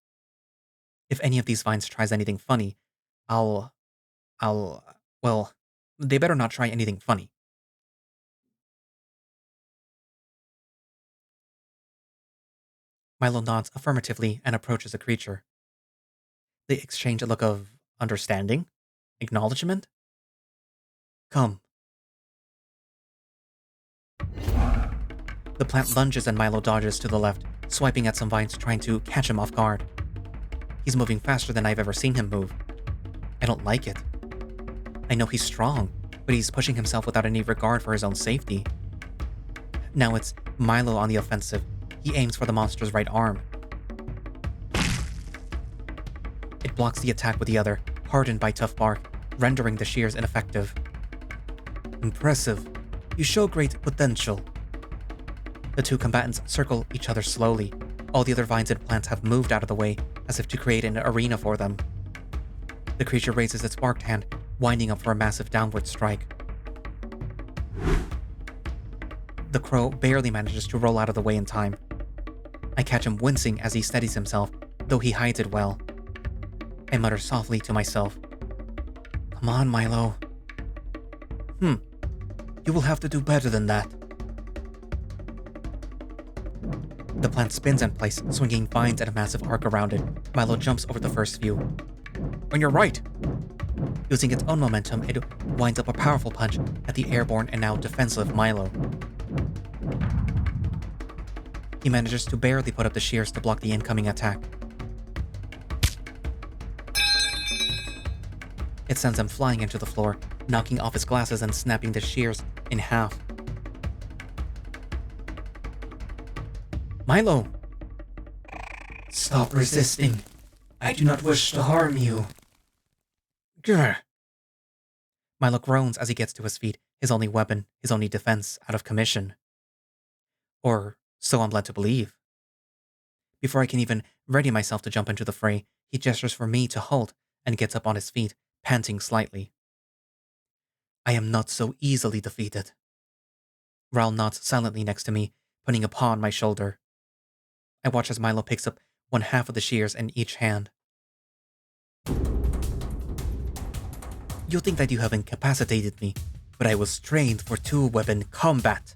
If any of these vines tries anything funny, well, they better not try anything funny. Milo nods affirmatively and approaches the creature. They exchange a look of understanding? Acknowledgement? Come. The plant lunges and Milo dodges to the left, swiping at some vines trying to catch him off guard. He's moving faster than I've ever seen him move. I don't like it. I know he's strong, but he's pushing himself without any regard for his own safety. Now it's Milo on the offensive. He aims for the monster's right arm. It blocks the attack with the other, hardened by tough bark, rendering the shears ineffective. Impressive. You show great potential. The two combatants circle each other slowly. All the other vines and plants have moved out of the way, as if to create an arena for them. The creature raises its barked hand, winding up for a massive downward strike. The crow barely manages to roll out of the way in time. I catch him wincing as he steadies himself, though he hides it well. I mutter softly to myself, "Come on, Milo." You will have to do better than that. The plant spins in place, swinging vines at a massive arc around it. Milo jumps over the first few. "On your right!" Using its own momentum, it winds up a powerful punch at the airborne and now defensive Milo. He manages to barely put up the shears to block the incoming attack. It sends him flying into the floor, knocking off his glasses and snapping the shears in half. "Milo!" Stop resisting. I do not wish to harm you. Grr. Milo groans as he gets to his feet, his only weapon, his only defense, out of commission. Or so I'm led to believe. Before I can even ready myself to jump into the fray, he gestures for me to halt and gets up on his feet, panting slightly. "I am not so easily defeated." Raoul nods silently next to me, putting a paw on my shoulder. I watch as Milo picks up one half of the shears in each hand. You think that you have incapacitated me, but I was trained for two-weapon combat.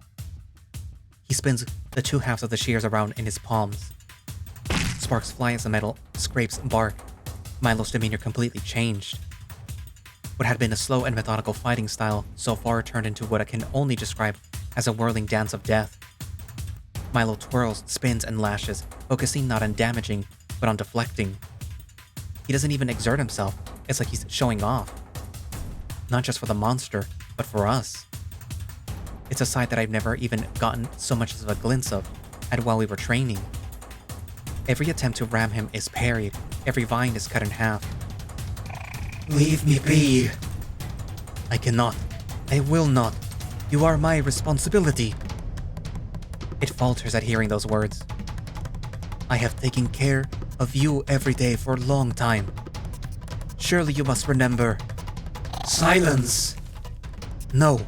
He spins the two halves of the shears around in his palms. Sparks fly as the metal scrapes bark. Milo's demeanor completely changed. What had been a slow and methodical fighting style so far turned into what I can only describe as a whirling dance of death. Milo twirls, spins, and lashes, focusing not on damaging, but on deflecting. He doesn't even exert himself. It's like he's showing off. Not just for the monster, but for us. It's a side that I've never even gotten so much as a glimpse of, and while we were training. Every attempt to ram him is parried, every vine is cut in half. Leave me be. I cannot. I will not. You are my responsibility. It falters at hearing those words. I have taken care of you every day for a long time. Surely you must remember. Silence! No.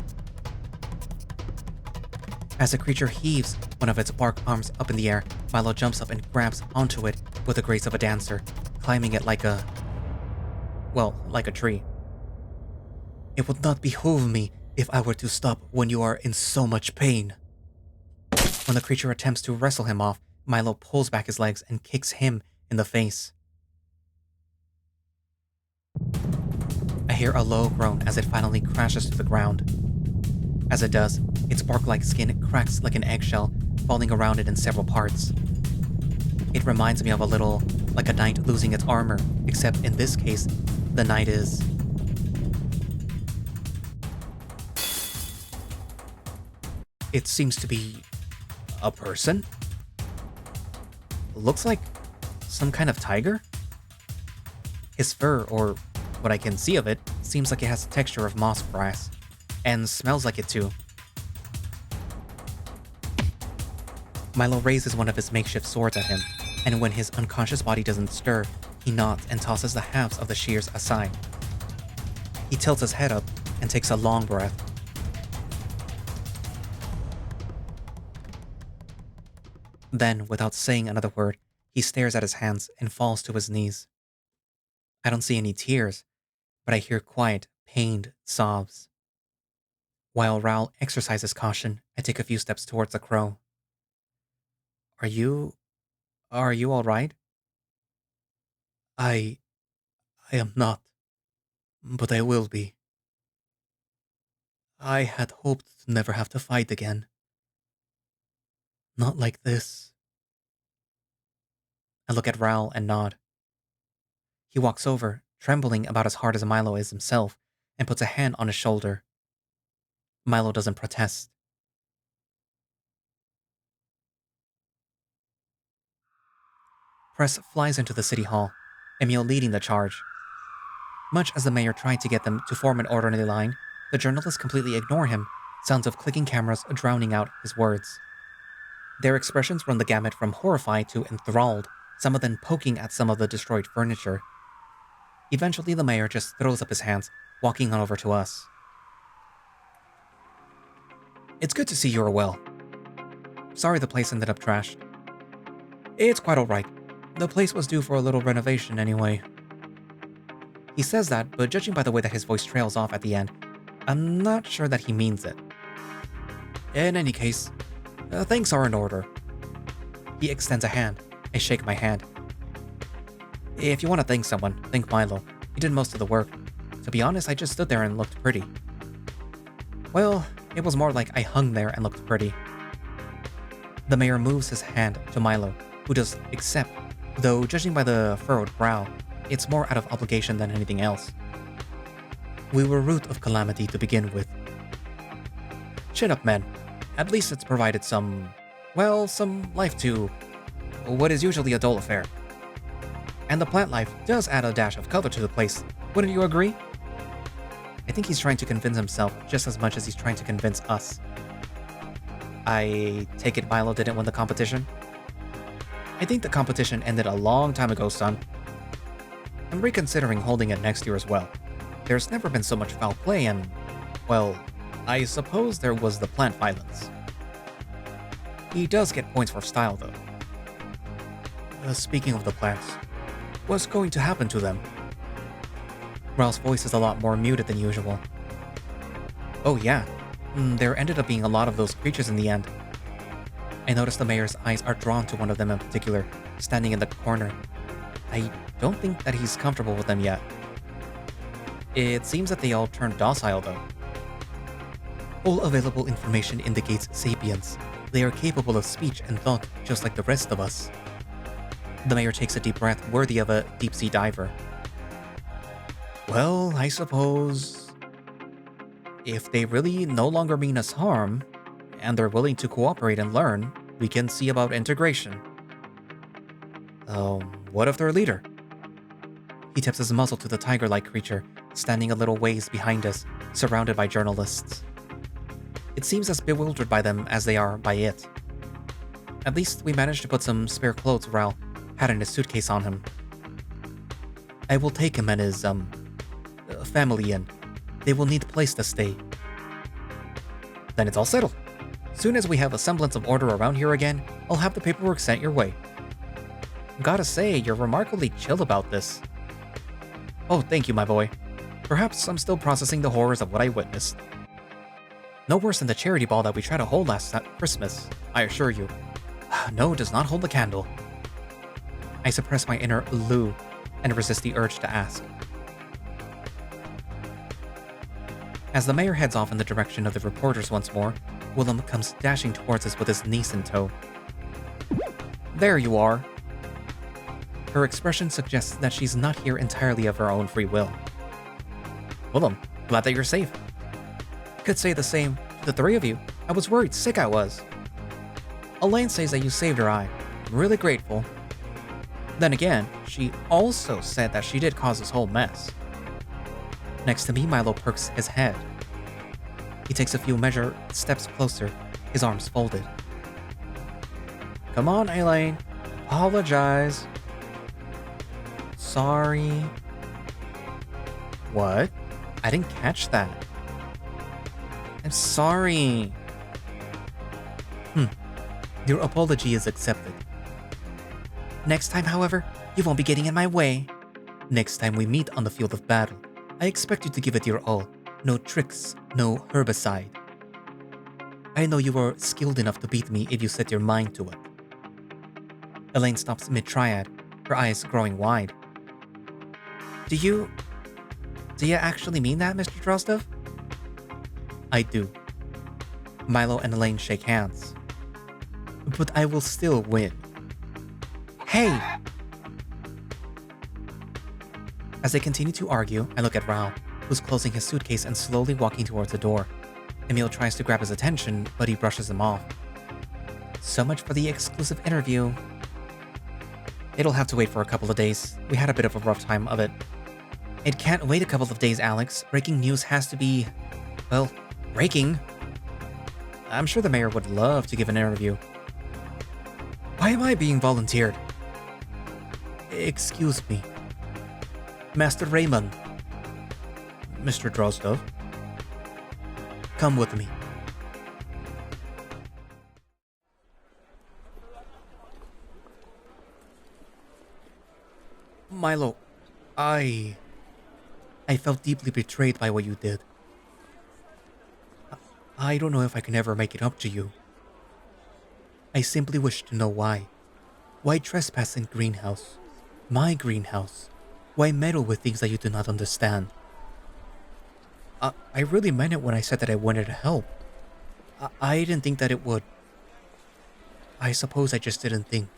As the creature heaves one of its bark arms up in the air, Milo jumps up and grabs onto it with the grace of a dancer, climbing it like a tree. It would not behoove me if I were to stop when you are in so much pain. When the creature attempts to wrestle him off, Milo pulls back his legs and kicks him in the face. I hear a low groan as it finally crashes to the ground. As it does, its bark-like skin cracks like an eggshell, falling around it in several parts. It reminds me of a little like a knight losing its armor, except in this case, the knight is... It seems to be a person? Looks like some kind of tiger? His fur, or what I can see of it, seems like it has the texture of moss grass, and smells like it too. Milo raises one of his makeshift swords at him, and when his unconscious body doesn't stir, he nods and tosses the halves of the shears aside. He tilts his head up and takes a long breath. Then, without saying another word, he stares at his hands and falls to his knees. I don't see any tears, but I hear quiet, pained sobs. While Raoul exercises caution, I take a few steps towards the crow. Are you all right? I am not, but I will be. I had hoped to never have to fight again. Not like this. I look at Raoul and nod. He walks over, trembling about as hard as Milo is himself, and puts a hand on his shoulder. Milo doesn't protest. Press flies into the city hall, Emil leading the charge. Much as the mayor tried to get them to form an orderly line, the journalists completely ignore him, sounds of clicking cameras drowning out his words. Their expressions run the gamut from horrified to enthralled, some of them poking at some of the destroyed furniture. Eventually, the mayor just throws up his hands, walking on over to us. It's good to see you're well. Sorry the place ended up trashed. It's quite alright. The place was due for a little renovation anyway. He says that, but judging by the way that his voice trails off at the end, I'm not sure that he means it. In any case, thanks are in order. He extends a hand. I shake my hand. If you want to thank someone, thank Milo. He did most of the work. To be honest, I just stood there and looked pretty. Well, it was more like I hung there and looked pretty. The mayor moves his hand to Milo, who does accept, though judging by the furrowed brow, it's more out of obligation than anything else. We were root of calamity to begin with. Chin up, men. At least it's provided some life to what is usually a dull affair. And the plant life does add a dash of color to the place, wouldn't you agree? I think he's trying to convince himself just as much as he's trying to convince us. I take it Milo didn't win the competition? I think the competition ended a long time ago, son. I'm reconsidering holding it next year as well. There's never been so much foul play and, well, I suppose there was the plant violence. He does get points for style, though. Speaking of the plants, what's going to happen to them? Raoul's voice is a lot more muted than usual. Oh yeah, there ended up being a lot of those creatures in the end. I notice the mayor's eyes are drawn to one of them in particular, standing in the corner. I don't think that he's comfortable with them yet. It seems that they all turned docile though. All available information indicates sapience. They are capable of speech and thought just like the rest of us. The mayor takes a deep breath worthy of a deep-sea diver. Well, I suppose if they really no longer mean us harm, and they're willing to cooperate and learn, we can see about integration. What of their leader? He tips his muzzle to the tiger-like creature, standing a little ways behind us, surrounded by journalists. It seems as bewildered by them as they are by it. At least we managed to put some spare clothes Raoul had in his suitcase on him. I will take him and his, family in. They will need a place to stay. Then it's all settled. Soon as we have a semblance of order around here again, I'll have the paperwork sent your way. Gotta say, you're remarkably chill about this. Oh, thank you, my boy. Perhaps I'm still processing the horrors of what I witnessed. No worse than the charity ball that we tried to hold last Christmas, I assure you. No does not hold the candle. I suppress my inner Lou and resist the urge to ask. As the mayor heads off in the direction of the reporters once more, Willem comes dashing towards us with his niece in tow. There you are. Her expression suggests that she's not here entirely of her own free will. Willem, glad that you're safe. Could say the same to the three of you. I was worried sick I was. Elaine says that you saved her eye. I'm really grateful. Then again, she also said that she did cause this whole mess. Next to me, Milo perks his head. He takes a few measured steps closer, his arms folded. Come on, Elaine. Apologize. Sorry. What? I didn't catch that. I'm sorry. Your apology is accepted. Next time, however, you won't be getting in my way. Next time we meet on the field of battle, I expect you to give it your all. No tricks, no herbicide. I know you are skilled enough to beat me if you set your mind to it. Elaine stops mid-triad, her eyes growing wide. Do you actually mean that, Mr. Drostov? I do. Milo and Elaine shake hands. But I will still win. Hey! As they continue to argue, I look at Raoul, who's closing his suitcase and slowly walking towards the door. Emil tries to grab his attention, but he brushes him off. So much for the exclusive interview. It'll have to wait for a couple of days. We had a bit of a rough time of it. It can't wait a couple of days, Alex. Breaking news has to be, well, breaking. I'm sure the mayor would love to give an interview. Why am I being volunteered? Excuse me. Master Raymond. Mr. Drozdov. Come with me. Milo, I felt deeply betrayed by what you did. I don't know if I can ever make it up to you. I simply wish to know why. Why trespass in greenhouse? My greenhouse? Why meddle with things that you do not understand? I really meant it when I said that I wanted to help. I didn't think that it would. I suppose I just didn't think.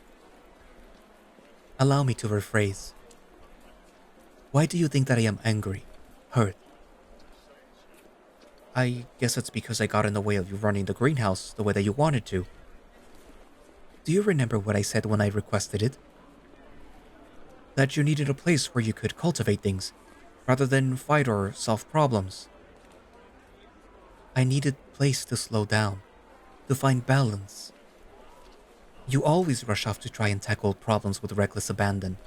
Allow me to rephrase. Why do you think that I am angry, hurt? I guess it's because I got in the way of you running the greenhouse the way that you wanted to. Do you remember what I said when I requested it? That you needed a place where you could cultivate things, rather than fight or solve problems. I needed a place to slow down, to find balance. You always rush off to try and tackle problems with reckless abandon.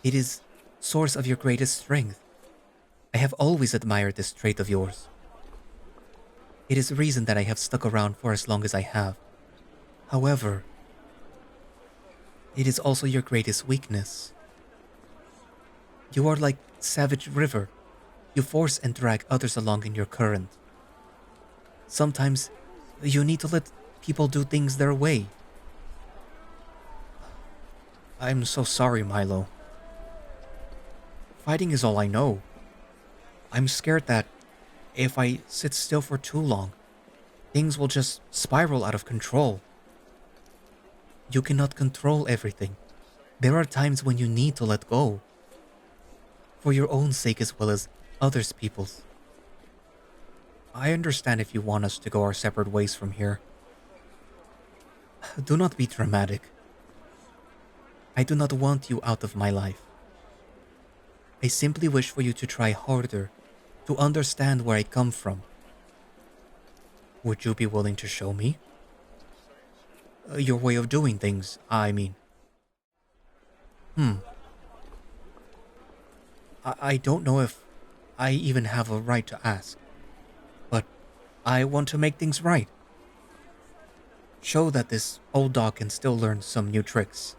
It is source of your greatest strength. I have always admired this trait of yours. It is the reason that I have stuck around for as long as I have. However, it is also your greatest weakness. You are like savage river. You force and drag others along in your current. Sometimes, you need to let people do things their way. I'm so sorry, Milo. Fighting is all I know. I'm scared that if I sit still for too long, things will just spiral out of control. You cannot control everything. There are times when you need to let go. For your own sake as well as others' people's. I understand if you want us to go our separate ways from here. Do not be dramatic. I do not want you out of my life. I simply wish for you to try harder to understand where I come from. Would you be willing to show me? Your way of doing things, I mean. I don't know if I even have a right to ask, but I want to make things right. Show that this old dog can still learn some new tricks.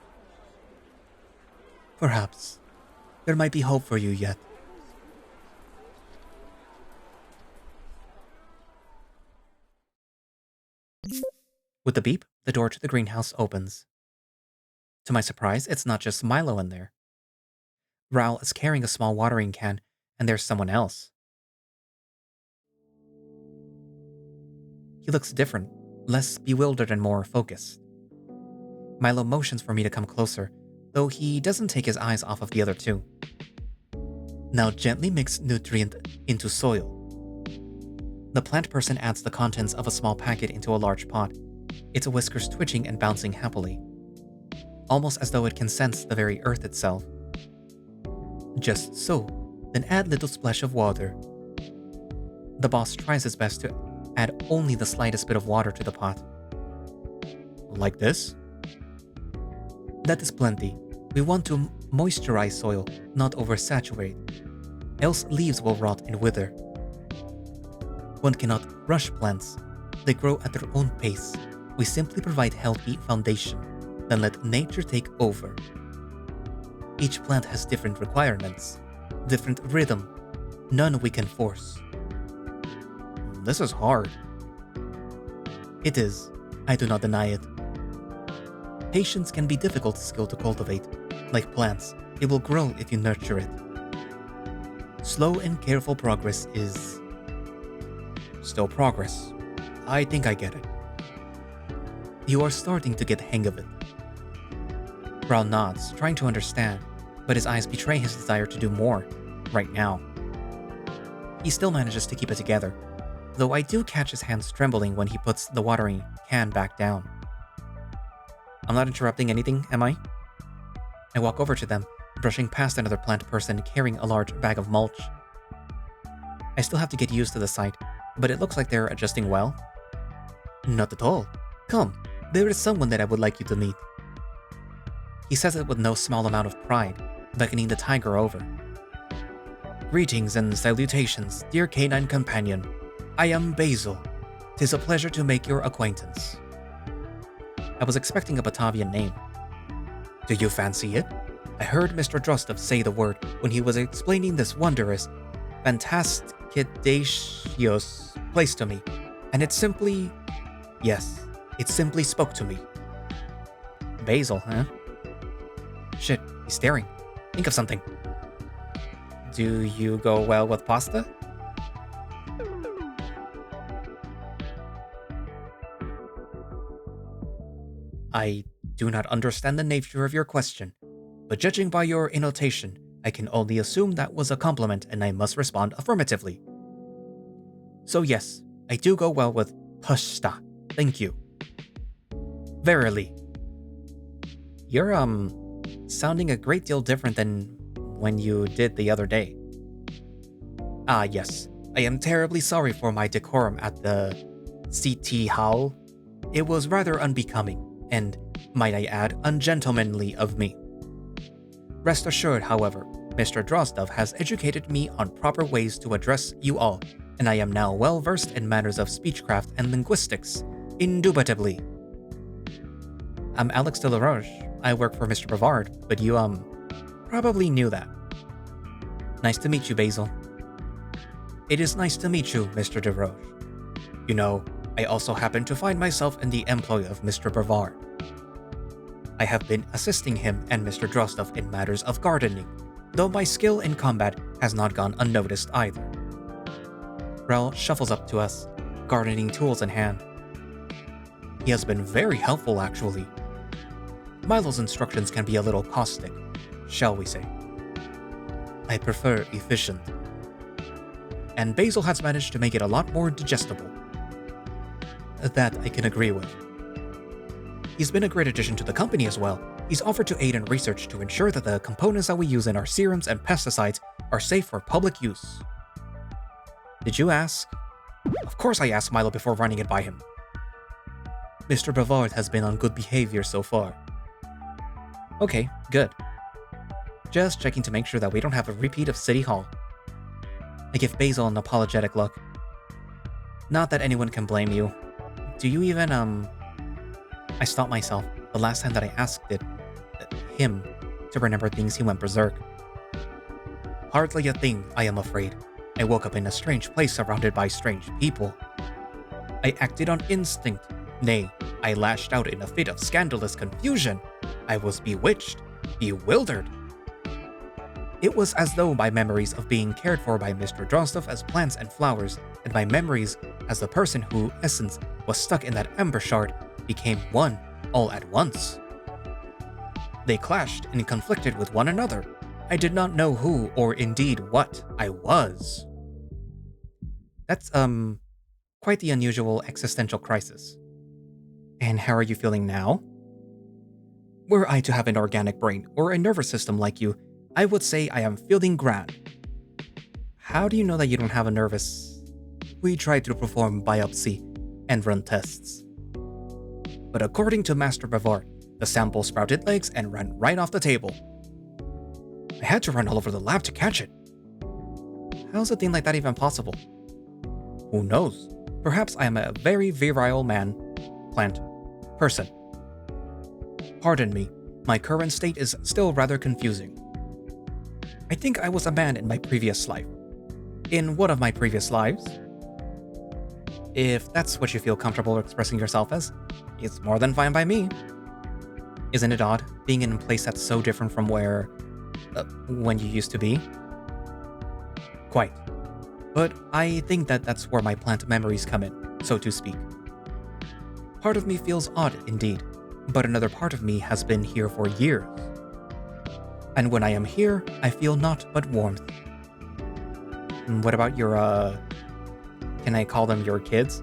Perhaps there might be hope for you yet. With the beep, the door to the greenhouse opens. To my surprise, it's not just Milo in there. Raoul is carrying a small watering can, and there's someone else. He looks different, less bewildered and more focused. Milo motions for me to come closer, though he doesn't take his eyes off of the other two. Now gently mix nutrient into soil. The plant person adds the contents of a small packet into a large pot, its whiskers twitching and bouncing happily, almost as though it can sense the very earth itself. Just so, then add little splash of water. The boss tries his best to add only the slightest bit of water to the pot. Like this? That is plenty. We want to moisturize soil, not oversaturate, else leaves will rot and wither. One cannot rush plants. They grow at their own pace. We simply provide healthy foundation, then let nature take over. Each plant has different requirements, different rhythm, none we can force. This is hard. It is. I do not deny it. Patience can be difficult skill to cultivate. Like plants, it will grow if you nurture it. Slow and careful progress is still progress. I think I get it. You are starting to get the hang of it. Raoul nods, trying to understand, but his eyes betray his desire to do more, right now. He still manages to keep it together, though I do catch his hands trembling when he puts the watering can back down. I'm not interrupting anything, am I? I walk over to them, brushing past another plant person carrying a large bag of mulch. I still have to get used to the sight, but it looks like they're adjusting well. Not at all. Come, there is someone that I would like you to meet. He says it with no small amount of pride, beckoning the tiger over. Greetings and salutations, dear canine companion. I am Basil. 'Tis a pleasure to make your acquaintance. I was expecting a Batavian name. Do you fancy it? I heard Mr. Drostov say the word when he was explaining this wondrous, fantasticacious place to me, and it simply... Yes, it simply spoke to me. Basil, huh? Shit, he's staring. Think of something. Do you go well with pasta? I do not understand the nature of your question, but judging by your intonation, I can only assume that was a compliment and I must respond affirmatively. So yes, I do go well with pasta. Thank you. Verily. You're, sounding a great deal different than when you did the other day. Ah, yes. I am terribly sorry for my decorum at the CT Howl. It was rather unbecoming, and, might I add, ungentlemanly of me. Rest assured, however, Mr. Drozdov has educated me on proper ways to address you all, and I am now well versed in matters of speechcraft and linguistics, indubitably. I'm Alex de la Roche. I work for Mr. Brevard, but you, probably knew that. Nice to meet you, Basil. It is nice to meet you, Mr. de Roche. You know, I also happen to find myself in the employ of Mr. Brevard. I have been assisting him and Mr. Drozdov in matters of gardening, though my skill in combat has not gone unnoticed either. Raoul shuffles up to us, gardening tools in hand. He has been very helpful, actually. Milo's instructions can be a little caustic, shall we say. I prefer efficient. And Basil has managed to make it a lot more digestible. That I can agree with. He's been a great addition to the company as well. He's offered to aid in research to ensure that the components that we use in our serums and pesticides are safe for public use. Did you ask? Of course I asked Milo before running it by him. Mr. Brevard has been on good behavior so far. Okay, good. Just checking to make sure that we don't have a repeat of City Hall. I give Basil an apologetic look. Not that anyone can blame you. Do you even, I stopped myself the last time that I asked him to remember things he went berserk. Hardly a thing, I am afraid. I woke up in a strange place surrounded by strange people. I acted on instinct. Nay, I lashed out in a fit of scandalous confusion. I was bewitched, bewildered. It was as though my memories of being cared for by Mr. Drozdov as plants and flowers, and my memories as the person whose essence was stuck in that amber shard, became one all at once. They clashed and conflicted with one another. I did not know who, or indeed what, I was. That's, quite the unusual existential crisis. And how are you feeling now? Were I to have an organic brain or a nervous system like you, I would say I am feeling grand. How do you know that you don't have a nervous... We tried to perform biopsy and run tests. But according to Master Brevard, the sample sprouted legs and ran right off the table. I had to run all over the lab to catch it. How's a thing like that even possible? Who knows? Perhaps I am a very virile person. Pardon me, my current state is still rather confusing. I think I was a man in my previous life. In one of my previous lives? If that's what you feel comfortable expressing yourself as, it's more than fine by me. Isn't it odd, being in a place that's so different from when you used to be? Quite. But I think that's where my plant memories come in, so to speak. Part of me feels odd indeed, but another part of me has been here for years. And when I am here, I feel naught but warmth. And what about your, can I call them your kids?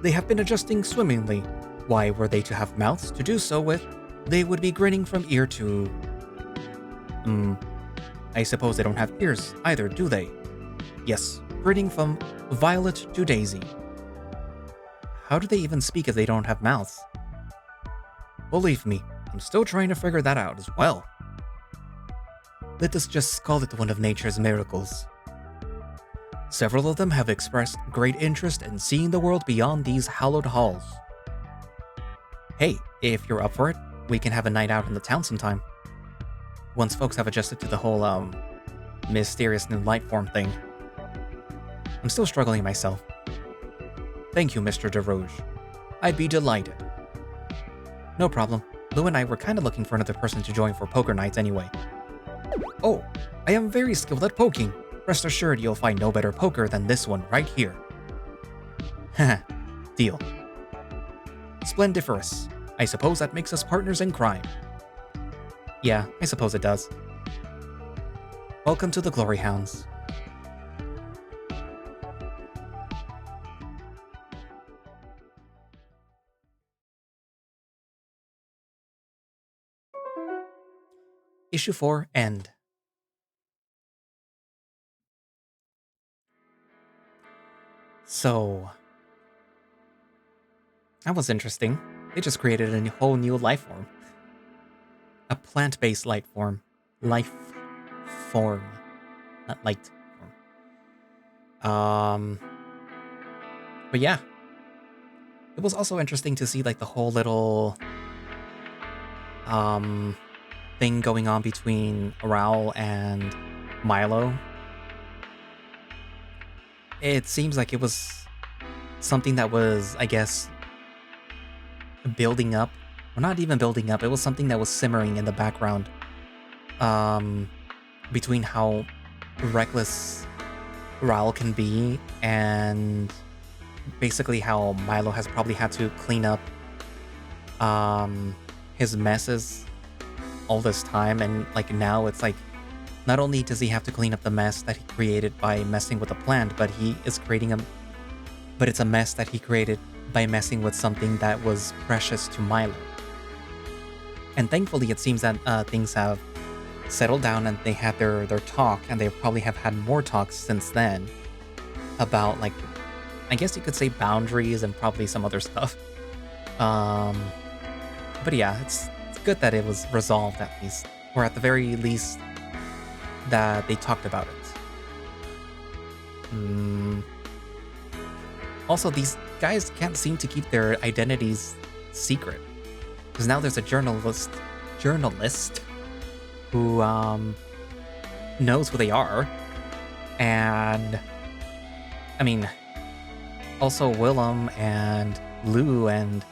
They have been adjusting swimmingly. Why, were they to have mouths to do so with, they would be grinning from ear to... I suppose they don't have ears either, do they? Yes, reading from Violet to Daisy. How do they even speak if they don't have mouths? Believe me, I'm still trying to figure that out as well. Let us just call it one of nature's miracles. Several of them have expressed great interest in seeing the world beyond these hallowed halls. Hey, if you're up for it, we can have a night out in the town sometime. Once folks have adjusted to the whole, mysterious new life form thing. I'm still struggling myself. Thank you, Mr. DeRoge. I'd be delighted. No problem. Lou and I were kinda looking for another person to join for poker nights anyway. Oh, I am very skilled at poking. Rest assured you'll find no better poker than this one right here. Haha, deal. Splendiferous. I suppose that makes us partners in crime. Yeah, I suppose it does. Welcome to the Glory Hounds. Issue 4, End. So, that was interesting. They just created a whole new life form. A plant-based life form. Life form. Not light form. But yeah. It was also interesting to see like the whole little thing going on between Raoul and Milo. It seems like it was something that was, I guess, building up. Or not even building up, it was something that was simmering in the background. Between how reckless Raoul can be and basically how Milo has probably had to clean up his messes all this time, and like now it's like not only does he have to clean up the mess that he created by messing with the plant, but it's a mess that he created by messing with something that was precious to Milo. And thankfully it seems that things have settled down and they had their talk, and they probably have had more talks since then about, like, I guess you could say boundaries and probably some other stuff. But yeah, it's good that it was resolved at least, or at the very least that they talked about it. Also, these guys can't seem to keep their identities secret, because now there's a journalist who knows who they are, and I mean, also Willem and Lou and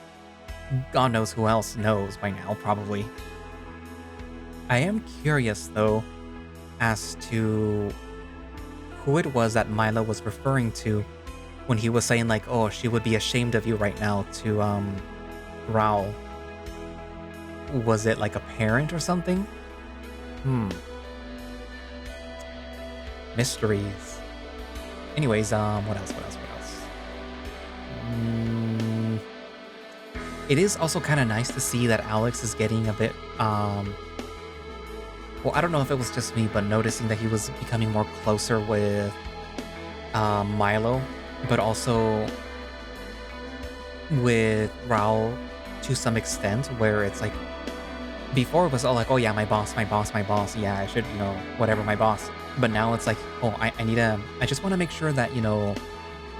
God knows who else knows by now, probably. I am curious though as to who it was that Milo was referring to when he was saying like, oh, she would be ashamed of you right now to Raoul. Was it like a parent or something? Mysteries. Anyways, what else? It is also kind of nice to see that Alex is getting a bit, well, I don't know if it was just me, but noticing that he was becoming more closer with Milo, but also with Raoul to some extent, where it's like, before it was all like, oh yeah, my boss, yeah, I should, whatever, my boss. But now it's like, oh, I just want to make sure that,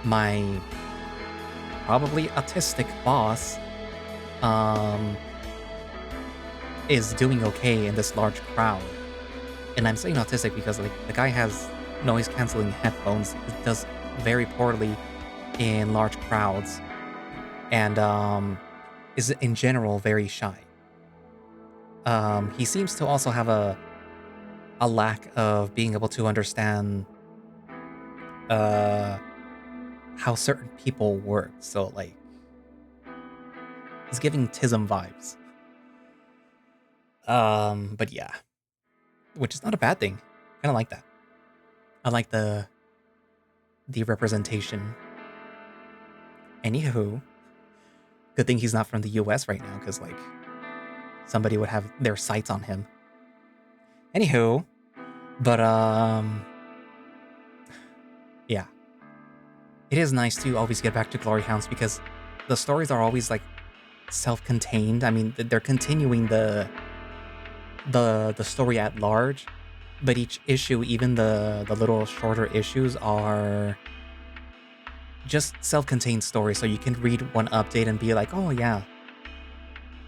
my probably autistic boss is doing okay in this large crowd. And I'm saying autistic because like the guy has noise canceling headphones. It does very poorly in large crowds, and is in general very shy. He seems to also have a lack of being able to understand how certain people work. So like, he's giving Tism vibes. But yeah, which is not a bad thing. Kind of like that. I like the representation. Anywho, good thing he's not from the US right now, because like somebody would have their sights on him. Anywho, but yeah. It is nice to always get back to Glory Hounds because the stories are always like self-contained. I mean, they're continuing the story at large, but each issue, even the little shorter issues, are just self-contained stories. So you can read one update and be like, oh yeah,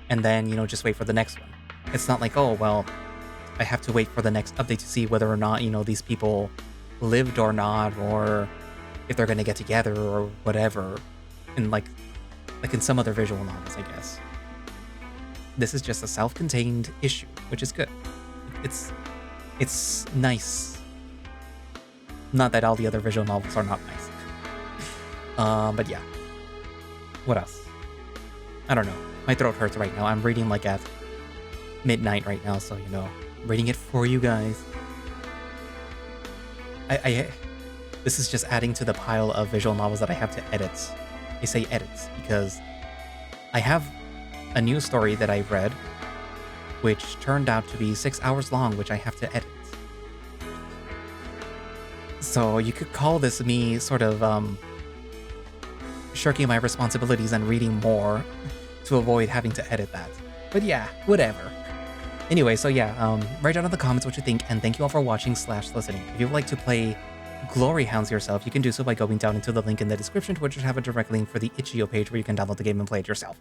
and then just wait for the next one. It's not like, oh well, I have to wait for the next update to see whether or not these people lived or not, or if they're gonna get together or whatever. And like in some other visual novels, I guess. This is just a self-contained issue, which is good. It's nice. Not that all the other visual novels are not nice. But yeah. What else? I don't know. My throat hurts right now. I'm reading like at midnight right now, so reading it for you guys. This is just adding to the pile of visual novels that I have to edit. I say edits because I have a new story that I read, which turned out to be 6 hours long, which I have to edit. So you could call this me sort of shirking my responsibilities and reading more to avoid having to edit that. But yeah, whatever. Anyway, so yeah, write down in the comments what you think, and thank you all for watching / listening. If you would like to play Glory Hounds yourself, you can do so by going down into the link in the description, to which will have a direct link for the itch.io page where you can download the game and play it yourself.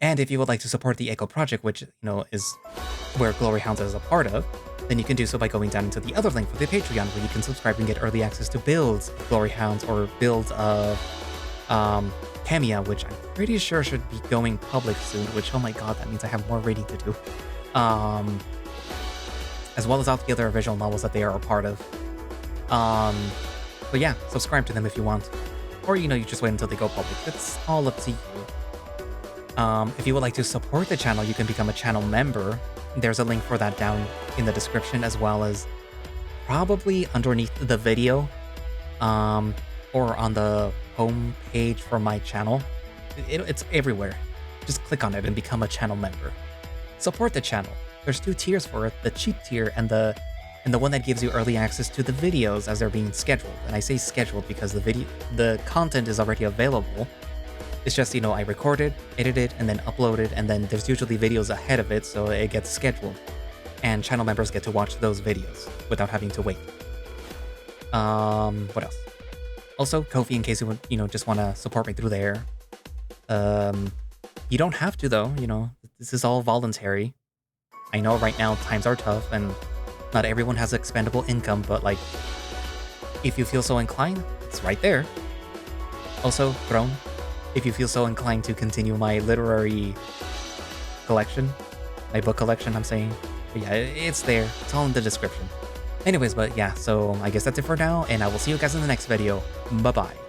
And if you would like to support the Echo Project, which is where Glory Hounds is a part of, then you can do so by going down into the other link for the Patreon, where you can subscribe and get early access to builds of Glory Hounds or builds of Camia, which I'm pretty sure should be going public soon, which, oh my god, that means I have more reading to do. As well as all the other visual novels that they are a part of. But yeah, subscribe to them if you want. Or, you just wait until they go public. It's all up to you. If you would like to support the channel, you can become a channel member. There's a link for that down in the description, as well as probably underneath the video, or on the home page for my channel. It's everywhere. Just click on it and become a channel member. Support the channel. There's 2 tiers for it, the cheap tier and the one that gives you early access to the videos as they're being scheduled. And I say scheduled because the content is already available. It's just, I record it, edit it, and then upload it, and then there's usually videos ahead of it, so it gets scheduled. And channel members get to watch those videos without having to wait. What else? Also, Ko-fi, in case you just want to support me through there. You don't have to, though, this is all voluntary. I know right now times are tough, and not everyone has expendable income, but like, if you feel so inclined, it's right there. Also, Throne, if you feel so inclined to continue my literary collection, my book collection, I'm saying. But yeah, it's there. It's all in the description. Anyways, but yeah, so I guess that's it for now, and I will see you guys in the next video. Bye-bye.